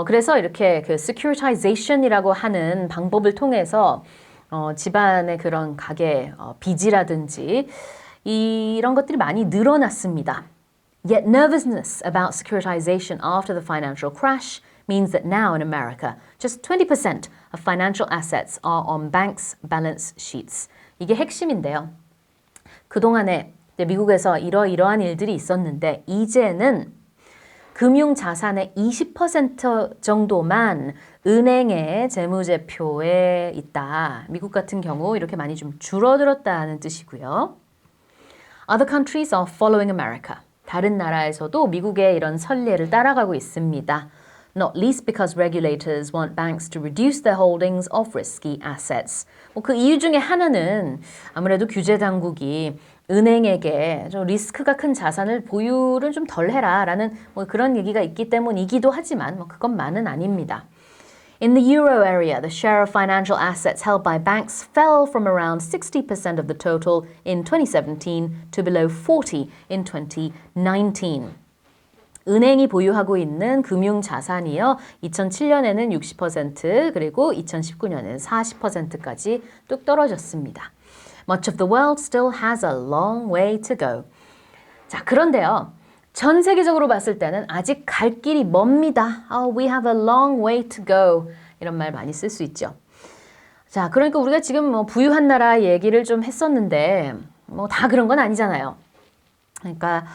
그래서 이렇게 그 securitization이라고 하는 방법을 통해서 집안의 그런 가계 빚이라든지 이런 것들이 많이 늘어났습니다. Yet nervousness about securitization after the financial crash means that now in America, just 20% of financial assets are on banks' balance sheets. 이게 핵심인데요. 그동안에 미국에서 이러한 일들이 있었는데 이제는 금융자산의 20% 정도만 은행의 재무제표에 있다. 미국 같은 경우 이렇게 많이 좀 줄어들었다는 뜻이고요. Other countries are following America. 다른 나라에서도 미국의 이런 선례를 따라가고 있습니다. Not least because regulators want banks to reduce their holdings of risky assets. 그 이유 중에 하나는 아무래도 규제 당국이 은행에게 좀 리스크가 큰 자산을 보유를 좀 덜 해라 라는 그런 얘기가 있기 때문이기도 하지만 그것만은 아닙니다. In the euro area, the share of financial assets held by banks fell from around 60% of the total in 2017 to below 40% in 2019. 은행이 보유하고 있는 금융 자산이요. 2007년에는 60% 그리고 2019년에는 40%까지 뚝 떨어졌습니다. Much of the world still has a long way to go. 자, 그런데요. 전 세계적으로 봤을 때는 아직 갈 길이 멉니다. We have a long way to go. 이런 말 많이 쓸 수 있죠. 자, 그러니까 우리가 지금 부유한 나라 얘기를 좀 했었는데 다 그런 건 아니잖아요. 그러니까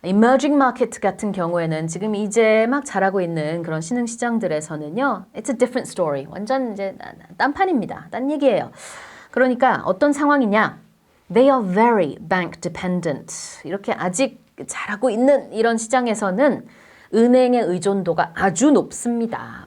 emerging market 같은 경우에는 지금 이제 막 자라고 있는 그런 신흥 시장들에서는요. It's a different story. 완전 이제 딴판입니다. 딴 얘기예요. 그러니까 어떤 상황이냐? They are very bank dependent. 이렇게 아직 잘하고 있는 이런 시장에서는 은행의 의존도가 아주 높습니다.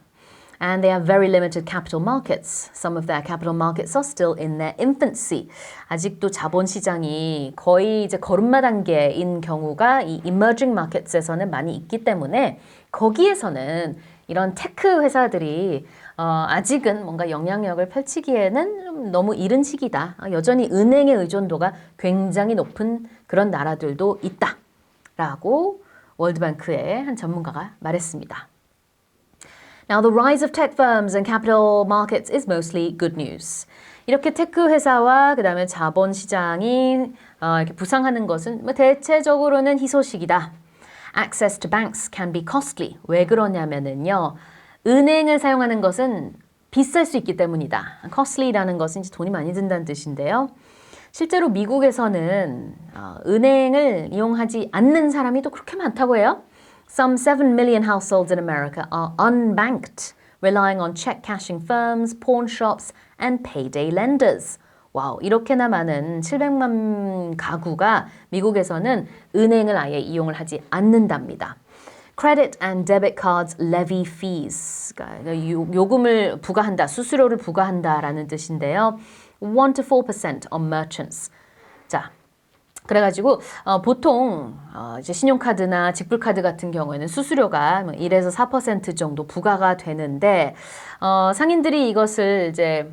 And they have very limited capital markets. Some of their capital markets are still in their infancy. 아직도 자본시장이 거의 이제 걸음마 단계인 경우가 이 emerging markets에서는 많이 있기 때문에 거기에서는 이런 테크 회사들이 아직은 뭔가 영향력을 펼치기에는 좀 너무 이른 시기다. 여전히 은행의 의존도가 굉장히 높은 그런 나라들도 있다라고 월드뱅크의 한 전문가가 말했습니다. Now, the rise of tech firms and capital markets is mostly good news. 이렇게 테크 회사와 그다음에 자본 시장이 이렇게 부상하는 것은 뭐 대체적으로는 희소식이다. Access to banks can be costly. 왜 그러냐면은요. 은행을 사용하는 것은 비쌀 수 있기 때문이다. costly라는 것은 이제 돈이 많이 든다는 뜻인데요. 실제로 미국에서는 은행을 이용하지 않는 사람이 또 그렇게 많다고 해요. Some 7 million households in America are unbanked, relying on check cashing firms, pawn shops, and payday lenders. 와우, 이렇게나 많은 700만 가구가 미국에서는 은행을 아예 이용을 하지 않는답니다. Credit and debit cards levy fees. 그러니까 요금을 부과한다, 수수료를 부과한다라는 뜻인데요. 1 to 4% on merchants. 자, 그래가지고 보통 이제 신용카드나 직불카드 같은 경우에는 수수료가 1에서 4% 정도 부과가 되는데 상인들이 이것을 이제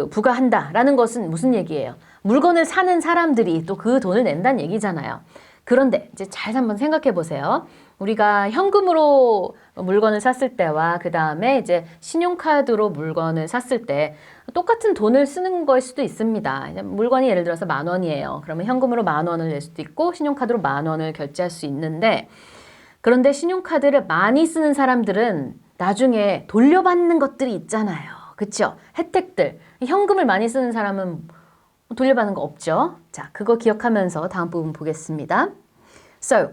부과한다라는 것은 무슨 얘기예요? 물건을 사는 사람들이 또 그 돈을 낸다는 얘기잖아요. 그런데 이제 잘 한번 생각해 보세요. 우리가 현금으로 물건을 샀을 때와 그 다음에 이제 신용카드로 물건을 샀을 때 똑같은 돈을 쓰는 거일 수도 있습니다. 물건이 예를 들어서 10,000원이에요. 그러면 현금으로 10,000원을 낼 수도 있고 신용카드로 10,000원을 결제할 수 있는데 그런데 신용카드를 많이 쓰는 사람들은 나중에 돌려받는 것들이 있잖아요. 그렇죠? 혜택들. 현금을 많이 쓰는 사람은 돌려받는 거 없죠? 자, 그거 기억하면서 다음 부분 보겠습니다. So,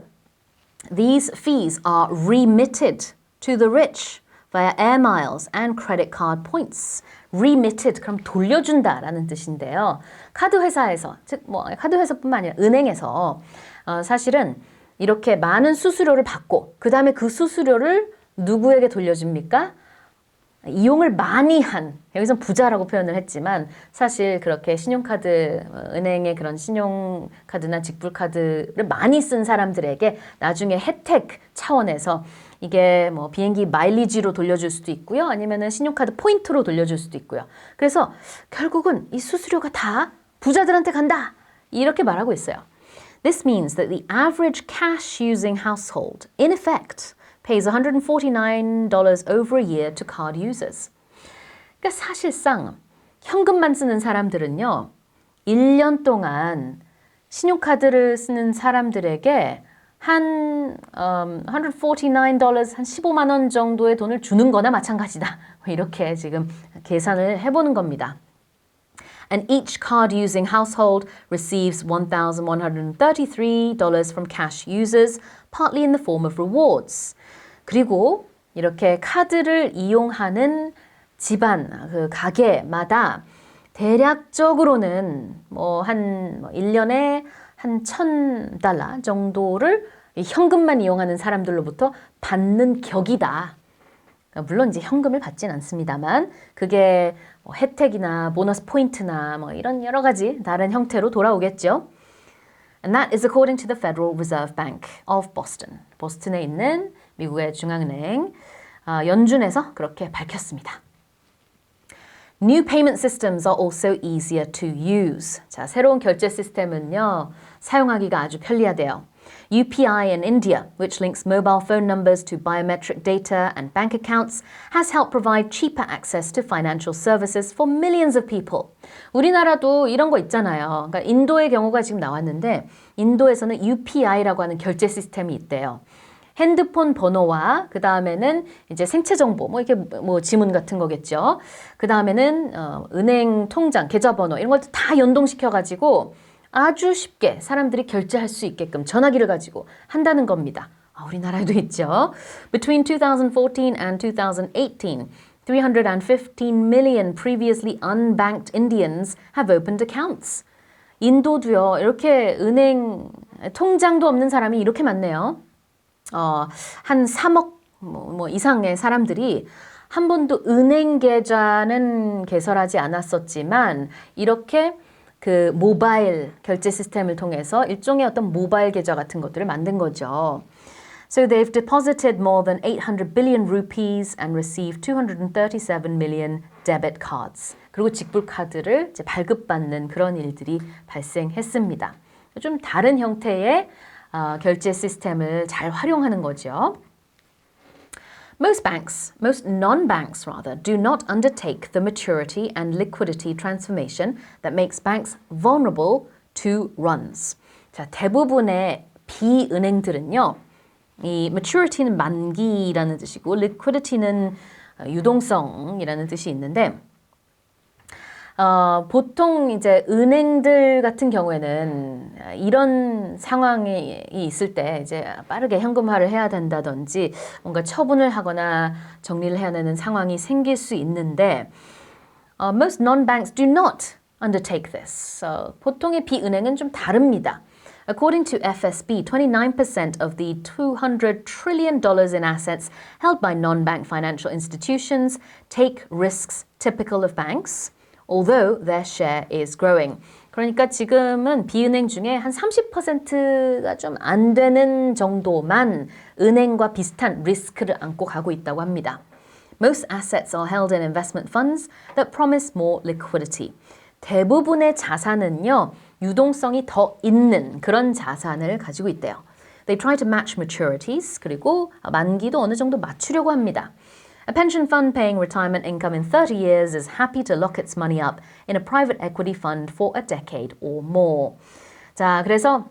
these fees are remitted to the rich via air miles and credit card points. remitted, 그럼 돌려준다라는 뜻인데요. 카드 회사에서, 즉 뭐 카드 회사뿐만 아니라 은행에서 사실은 이렇게 많은 수수료를 받고 그 다음에 그 수수료를 누구에게 돌려줍니까? 이용을 많이 한, 여기서 부자라고 표현을 했지만 사실 그렇게 신용카드, 은행의 그런 신용카드나 직불카드를 많이 쓴 사람들에게 나중에 혜택 차원에서 이게 뭐 비행기 마일리지로 돌려줄 수도 있고요. 아니면은 신용카드 포인트로 돌려줄 수도 있고요. 그래서 결국은 이 수수료가 다 부자들한테 간다. 이렇게 말하고 있어요. This means that the average cash using household, in effect, pays $149 over a year to card users. 그러니까 사실상 현금만 쓰는 사람들은요. 1년 동안 신용카드를 쓰는 사람들에게 한 $149, 한 15만 원 정도의 돈을 주는 거나 마찬가지다. 이렇게 지금 계산을 해보는 겁니다. And each card-using household receives $1,133 from cash users, partly in the form of rewards. 그리고 이렇게 카드를 이용하는 집안, 그 가게마다 대략적으로는 한 1년에 한 $1,000 정도를 현금만 이용하는 사람들로부터 받는 격이다. 물론 이제 현금을 받진 않습니다만 그게 혜택이나 보너스 포인트나 이런 여러 가지 다른 형태로 돌아오겠죠. And that is according to the Federal Reserve Bank of Boston. 보스턴에 있는 미국의 중앙은행 연준에서 그렇게 밝혔습니다. New payment systems are also easier to use. 자, 새로운 결제 시스템은요, 사용하기가 아주 편리하대요. UPI in India, which links mobile phone numbers to biometric data and bank accounts, has helped provide cheaper access to financial services for millions of people. 우리나라도 이런 거 있잖아요. 그러니까 인도의 경우가 지금 나왔는데 인도에서는 UPI라고 하는 결제 시스템이 있대요. 핸드폰 번호와 그 다음에는 이제 생체 정보, 이렇게 지문 같은 거겠죠. 그 다음에는 은행 통장, 계좌번호 이런 것도 다 연동시켜가지고 아주 쉽게 사람들이 결제할 수 있게끔 전화기를 가지고 한다는 겁니다. 우리나라에도 있죠. Between 2014 and 2018, 315 million previously unbanked Indians have opened accounts. 인도도요, 이렇게 은행 통장도 없는 사람이 이렇게 많네요. 한 3억 이상의 사람들이 한 번도 은행 계좌는 개설하지 않았었지만 이렇게 그 모바일 결제 시스템을 통해서 일종의 어떤 모바일 계좌 같은 것들을 만든 거죠. So they've deposited more than 800 billion rupees and received 237 million debit cards. 그리고 직불카드를 이제 발급받는 그런 일들이 발생했습니다. 좀 다른 형태의 결제 시스템을 잘 활용하는 거죠. most non-banks rather, do not undertake the maturity and liquidity transformation that makes banks vulnerable to runs. 자, 대부분의 비은행들은요, 이 maturity는 만기라는 뜻이고 liquidity는 유동성이라는 뜻이 있는데 보통 이제 은행들 같은 경우에는 이런 상황이 있을 때 이제 빠르게 현금화를 해야 된다든지 뭔가 처분을 하거나 정리를 해야 되는 상황이 생길 수 있는데 most non-banks do not undertake this. 보통의 비은행은 좀 다릅니다. According to FSB, 29% of the $200 trillion in assets held by non-bank financial institutions take risks typical of banks, although their share is growing. 그러니까 지금은 비은행 중에 한 30%가 좀 안 되는 정도만 은행과 비슷한 리스크를 안고 가고 있다고 합니다. Most assets are held in investment funds that promise more liquidity. 대부분의 자산은요, 유동성이 더 있는 그런 자산을 가지고 있대요. They try to match maturities, 그리고 만기도 어느 정도 맞추려고 합니다. A pension fund paying retirement income in 30 years is happy to lock its money up in a private equity fund for a decade or more. 자, 그래서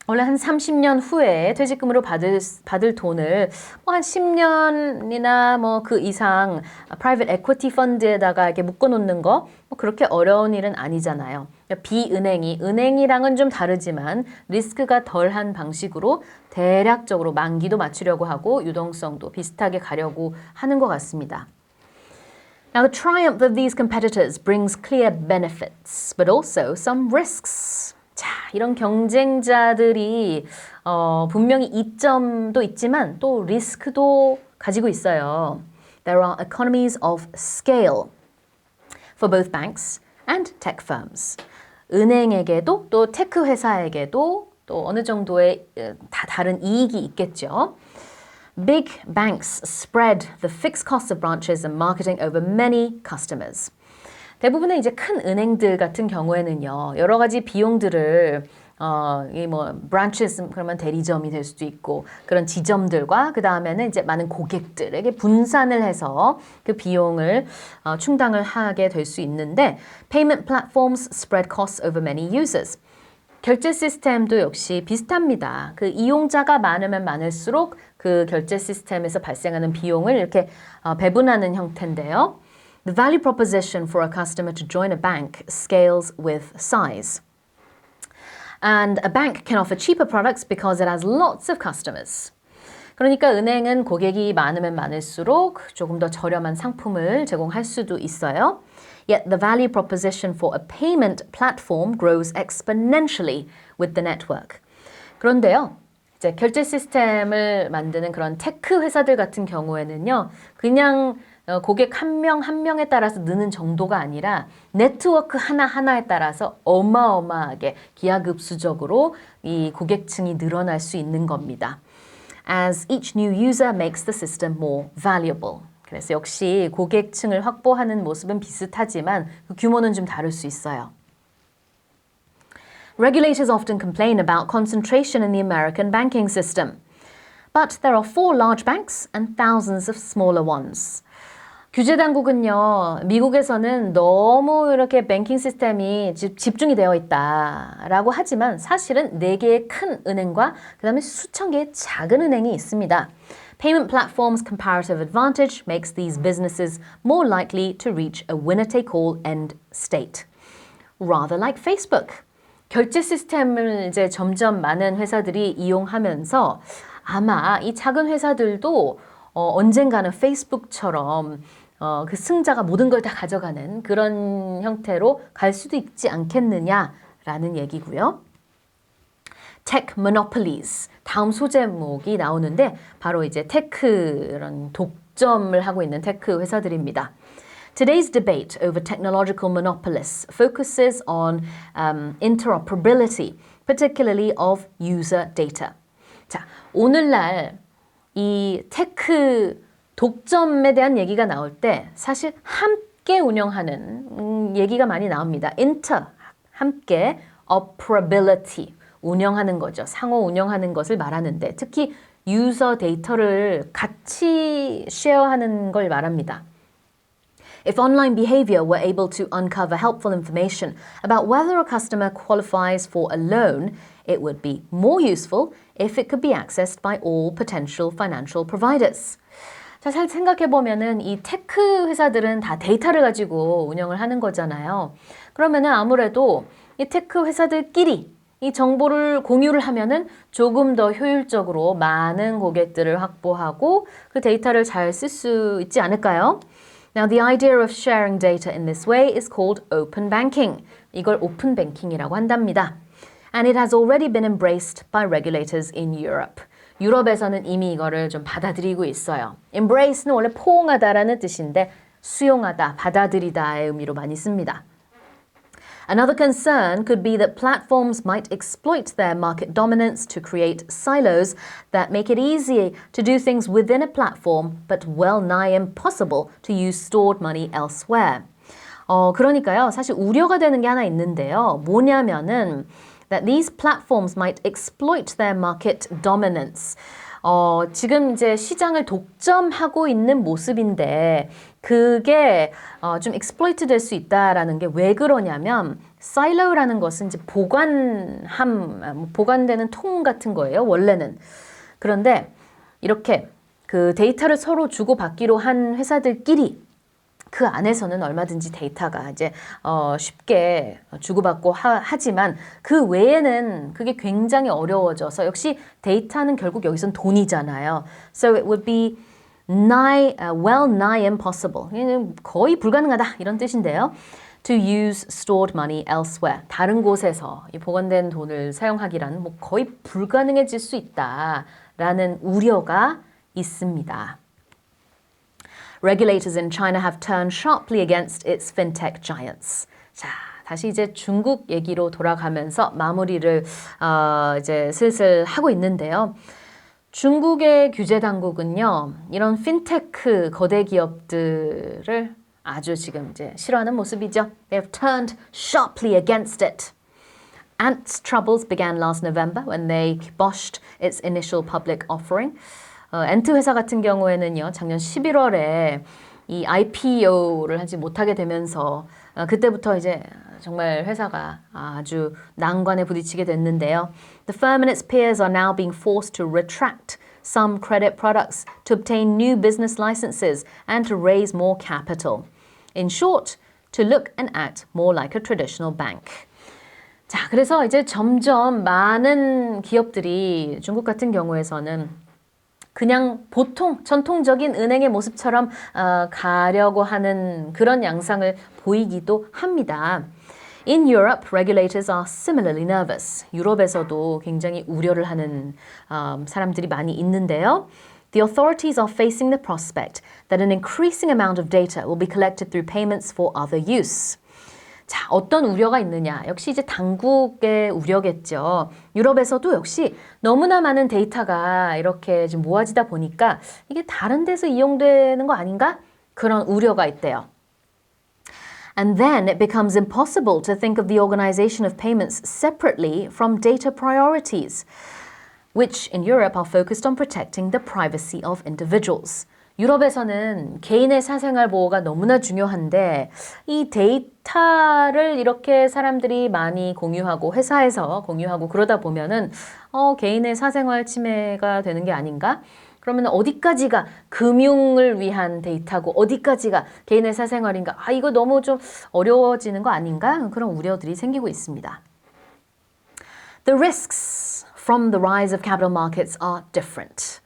원래 한 30년 후에 퇴직금으로 받을 돈을 뭐 한 10년이나 뭐 그 이상 private equity 펀드에다가 이렇게 묶어놓는 거 뭐 그렇게 어려운 일은 아니잖아요. 비은행이 은행이랑은 좀 다르지만 리스크가 덜한 방식으로 대략적으로 만기도 맞추려고 하고 유동성도 비슷하게 가려고 하는 것 같습니다. Now, the triumph of these competitors brings clear benefits, but also some risks. 자, 이런 경쟁자들이 분명히 이점도 있지만 또 리스크도 가지고 있어요. There are economies of scale for both banks and tech firms. 은행에게도 또 테크 회사에게도 또 어느 정도의 다 다른 이익이 있겠죠. Big banks spread the fixed costs of branches and marketing over many customers. 대부분의 이제 큰 은행들 같은 경우에는요, 여러 가지 비용들을 이 뭐 branches 그러면 대리점이 될 수도 있고 그런 지점들과 그 다음에는 이제 많은 고객들에게 분산을 해서 그 비용을 충당을 하게 될 수 있는데 payment platforms spread costs over many users. 결제 시스템도 역시 비슷합니다. 그 이용자가 많으면 많을수록 그 결제 시스템에서 발생하는 비용을 이렇게 배분하는 형태인데요. The value proposition for a customer to join a bank scales with size. And a bank can offer cheaper products because it has lots of customers. 그러니까 은행은 고객이 많으면 많을수록 조금 더 저렴한 상품을 제공할 수도 있어요. Yet the value proposition for a payment platform grows exponentially with the network. 그런데요, 이제 결제 시스템을 만드는 그런 테크 회사들 같은 경우에는요, 그냥 고객 한 명 한 명에 따라서 느는 정도가 아니라 네트워크 하나하나에 따라서 어마어마하게 기하급수적으로 이 고객층이 늘어날 수 있는 겁니다. As each new user makes the system more valuable. 그래서 역시 고객층을 확보하는 모습은 비슷하지만 그 규모는 좀 다를 수 있어요. Regulators often complain about concentration in the American banking system. But there are 4 large banks and thousands of smaller ones. 규제 당국은요, 미국에서는 너무 이렇게 뱅킹 시스템이 집중이 되어 있다라고 하지만 사실은 4개의 큰 은행과 그다음에 수천 개의 작은 은행이 있습니다. Payment platforms' comparative advantage makes these businesses more likely to reach a winner-take-all end state. Rather like Facebook. 결제 시스템을 이제 점점 많은 회사들이 이용하면서 아마 이 작은 회사들도 언젠가는 페이스북처럼 그 승자가 모든 걸 다 가져가는 그런 형태로 갈 수도 있지 않겠느냐라는 얘기고요. Tech monopolies. 다음 소제목이 나오는데 바로 이제 테크 이런 독점을 하고 있는 테크 회사들입니다. Today's debate over technological monopolists focuses on interoperability, particularly of user data. 자, 오늘날 이 테크 독점에 대한 얘기가 나올 때 사실 함께 운영하는 얘기가 많이 나옵니다. 함께 operability 운영하는 거죠. 상호 운영하는 것을 말하는데 특히 유저 데이터를 같이 쉐어하는 걸 말합니다. If online behavior were able to uncover helpful information about whether a customer qualifies for a loan, it would be more useful if it could be accessed by all potential financial providers. 자, 잘 생각해보면은 이 테크 회사들은 다 데이터를 가지고 운영을 하는 거잖아요. 그러면은 아무래도 이 테크 회사들끼리 이 정보를 공유를 하면은 조금 더 효율적으로 많은 고객들을 확보하고 그 데이터를 잘 쓸 수 있지 않을까요? Now, the idea of sharing data in this way is called open banking. 이걸 오픈 뱅킹이라고 한답니다. And it has already been embraced by regulators in Europe. 유럽에서는 이미 이거를 좀 받아들이고 있어요. Embrace는 원래 포옹하다라는 뜻인데 수용하다, 받아들이다의 의미로 많이 씁니다. Another concern could be that platforms might exploit their market dominance to create silos that make it easy to do things within a platform but well nigh impossible to use stored money elsewhere. 그러니까요. 사실 우려가 되는 게 하나 있는데요. 뭐냐면은 that these platforms might exploit their market dominance. 지금 이제 시장을 독점하고 있는 모습인데 그게 좀 exploit 될 수 있다라는 게 왜 그러냐면 silo라는 것은 이제 보관되는 통 같은 거예요. 원래는. 그런데 이렇게 그 데이터를 서로 주고받기로 한 회사들끼리 그 안에서는 얼마든지 데이터가 이제 쉽게 주고받고 하지만 그 외에는 그게 굉장히 어려워져서 역시 데이터는 결국 여기선 돈이잖아요. So it would be well nigh impossible. 거의 불가능하다 이런 뜻인데요. To use stored money elsewhere. 다른 곳에서 이 보관된 돈을 사용하기란 뭐 거의 불가능해질 수 있다라는 우려가 있습니다. Regulators in China have turned sharply against its fintech giants. 자, 다시 이제 중국 얘기로 돌아가면서 마무리를 이제 슬슬 하고 있는데요. 중국의 규제 당국은요, 이런 핀테크 거대 기업들을 아주 지금 이제 싫어하는 모습이죠. They have turned sharply against it. Ant's troubles began last November when they kiboshed its initial public offering. 엔트 회사 같은 경우에는요, 작년 11월에 이 IPO를 하지 못하게 되면서 그때부터 이제 정말 회사가 아주 난관에 부딪히게 됐는데요. The firm and its peers are now being forced to retract some credit products to obtain new business licenses and to raise more capital. In short, to look and act more like a traditional bank. 자, 그래서 이제 점점 많은 기업들이 중국 같은 경우에서는 그냥 보통 전통적인 은행의 모습처럼 가려고 하는 그런 양상을 보이기도 합니다. In Europe, regulators are similarly nervous. 유럽에서도 굉장히 우려를 하는 사람들이 많이 있는데요. The authorities are facing the prospect that an increasing amount of data will be collected through payments for other use. 자, 어떤 우려가 있느냐? 역시 이제 당국의 우려겠죠. 유럽에서도 역시 너무나 많은 데이터가 이렇게 좀 모아지다 보니까 이게 다른 데서 이용되는 거 아닌가? 그런 우려가 있대요. And then it becomes impossible to think of the organization of payments separately from data priorities, which in Europe are focused on protecting the privacy of individuals. 유럽에서는 개인의 사생활 보호가 너무나 중요한데 이 데이터를 이렇게 사람들이 많이 공유하고 회사에서 공유하고 그러다 보면은 개인의 사생활 침해가 되는 게 아닌가? 그러면 어디까지가 금융을 위한 데이터고 어디까지가 개인의 사생활인가? 이거 너무 좀 어려워지는 거 아닌가? 그런 우려들이 생기고 있습니다. The risks from the rise of capital markets are different.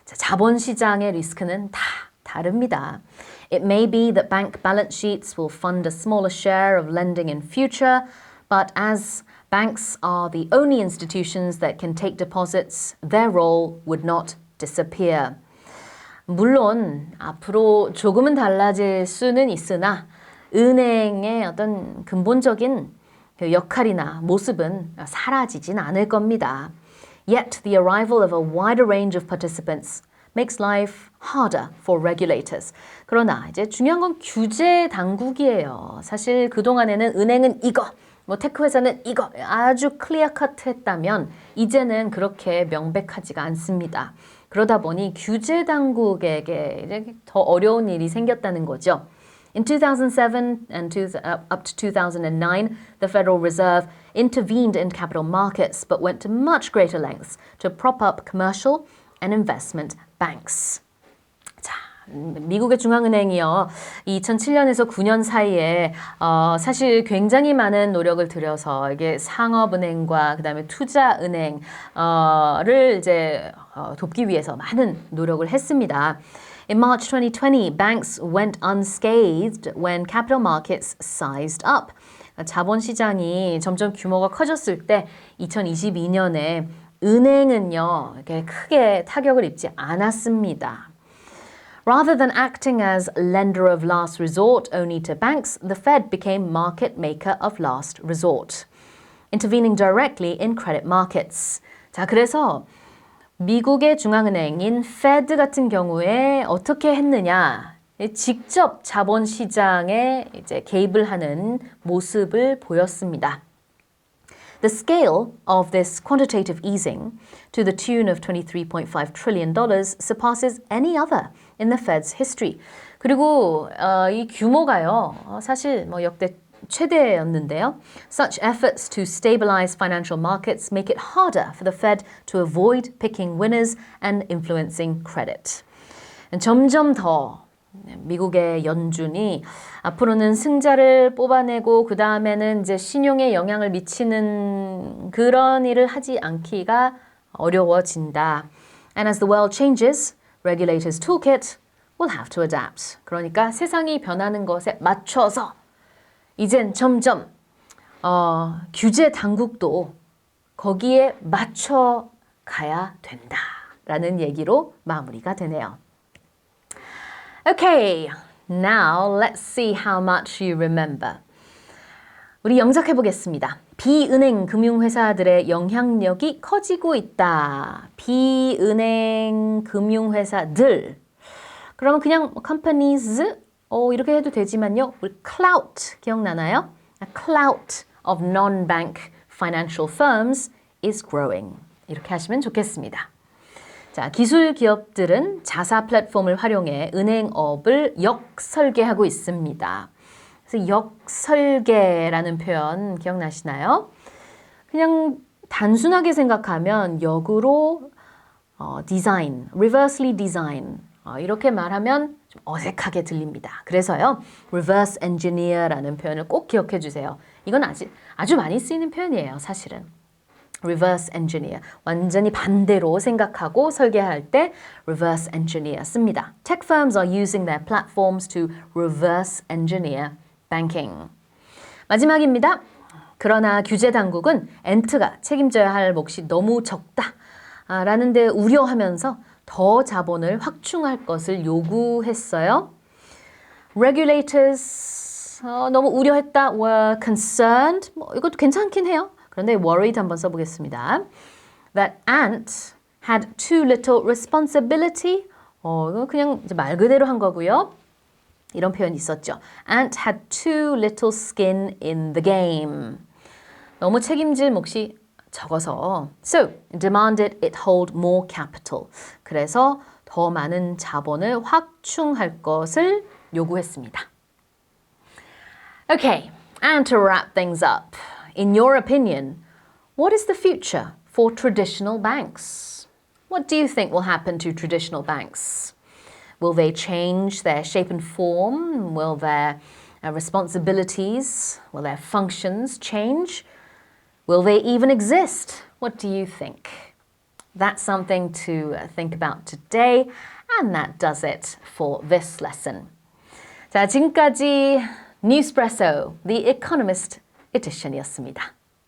자본시장의 리스크는 다 다릅니다. It may be that bank balance sheets will fund a smaller share of lending in future, but as banks are the only institutions that can take deposits, their role would not disappear. 물론 앞으로 조금은 달라질 수는 있으나 은행의 어떤 근본적인 역할이나 모습은 사라지진 않을 겁니다. Yet the arrival of a wider range of participants makes life harder for regulators. 그러나 이제 중요한 건 규제 당국이에요. 사실 그동안에는 은행은 이거, 테크 회사는 이거 아주 클리어 컷 했다면 이제는 그렇게 명백하지가 않습니다. 그러다 보니 규제 당국에게 이제 더 어려운 일이 생겼다는 거죠. In 2007 and up to 2009, the Federal Reserve intervened in capital markets but went to much greater lengths to prop up commercial and investment banks. 자, 미국의 중앙은행이요. 2007년에서 9년 사이에 사실 굉장히 많은 노력을 들여서 이게 상업은행과 그다음에 투자은행을 이제 돕기 위해서 많은 노력을 했습니다. In March 2020, banks went unscathed when capital markets sized up. 자본시장이 점점 규모가 커졌을 때 2022년에 은행은요, 이렇게 크게 타격을 입지 않았습니다. Rather than acting as lender of last resort only to banks, the Fed became market maker of last resort, intervening directly in credit markets. 자, 그래서 미국의 중앙은행인 Fed 같은 경우에 어떻게 했느냐? 직접 자본시장에 이제 개입을 하는 모습을 보였습니다. The scale of this quantitative easing to the tune of $23.5 trillion surpasses any other in the Fed's history. 그리고 이 규모가요, 사실 뭐 역대 최대였는데요. Such efforts to stabilize financial markets make it harder for the Fed to avoid picking winners and influencing credit. 점점 더 미국의 연준이 앞으로는 승자를 뽑아내고 그 다음에는 이제 신용에 영향을 미치는 그런 일을 하지 않기가 어려워진다. And as the world changes, regulators' toolkit will have to adapt. 그러니까 세상이 변하는 것에 맞춰서 이젠 점점 규제 당국도 거기에 맞춰 가야 된다라는 얘기로 마무리가 되네요. Okay, now let's see how much you remember. 우리 영작해 보겠습니다. 비은행 금융회사들의 영향력이 커지고 있다. 비은행 금융회사들. 그러면 그냥 companies 이렇게 해도 되지만요. 우리 clout 기억나나요? A clout of non-bank financial firms is growing. 이렇게 하시면 좋겠습니다. 자, 기술 기업들은 자사 플랫폼을 활용해 은행업을 역설계하고 있습니다. 그래서 역설계라는 표현 기억나시나요? 그냥 단순하게 생각하면 역으로 디자인, reversely design 이렇게 말하면 좀 어색하게 들립니다. 그래서요, reverse engineer라는 표현을 꼭 기억해 주세요. 이건 아주 많이 쓰이는 표현이에요, 사실은. reverse engineer. 완전히 반대로 생각하고 설계할 때 reverse engineer 씁니다. Tech firms are using their platforms to reverse engineer banking. 마지막입니다. 그러나 규제 당국은 엔트가 책임져야 할 몫이 너무 적다 라는 데 우려하면서 더 자본을 확충할 것을 요구했어요. Regulators 너무 우려했다. were concerned. 이것도 괜찮긴 해요. 그런데 worried 한번 써보겠습니다. That Ant had too little responsibility. 이거 그냥 말 그대로 한 거고요. 이런 표현이 있었죠. Ant had too little skin in the game. 너무 책임질 몫이 적어서 So, demanded it hold more capital. 그래서 더 많은 자본을 확충할 것을 요구했습니다. Okay, and to wrap things up. In your opinion, what is the future for traditional banks? What do you think will happen to traditional banks? Will they change their shape and form? Will their responsibilities, will their functions change? Will they even exist? What do you think? That's something to think about today, and that does it for this lesson. 자, 지금까지 Newspresso, The Economist edition이었습니다.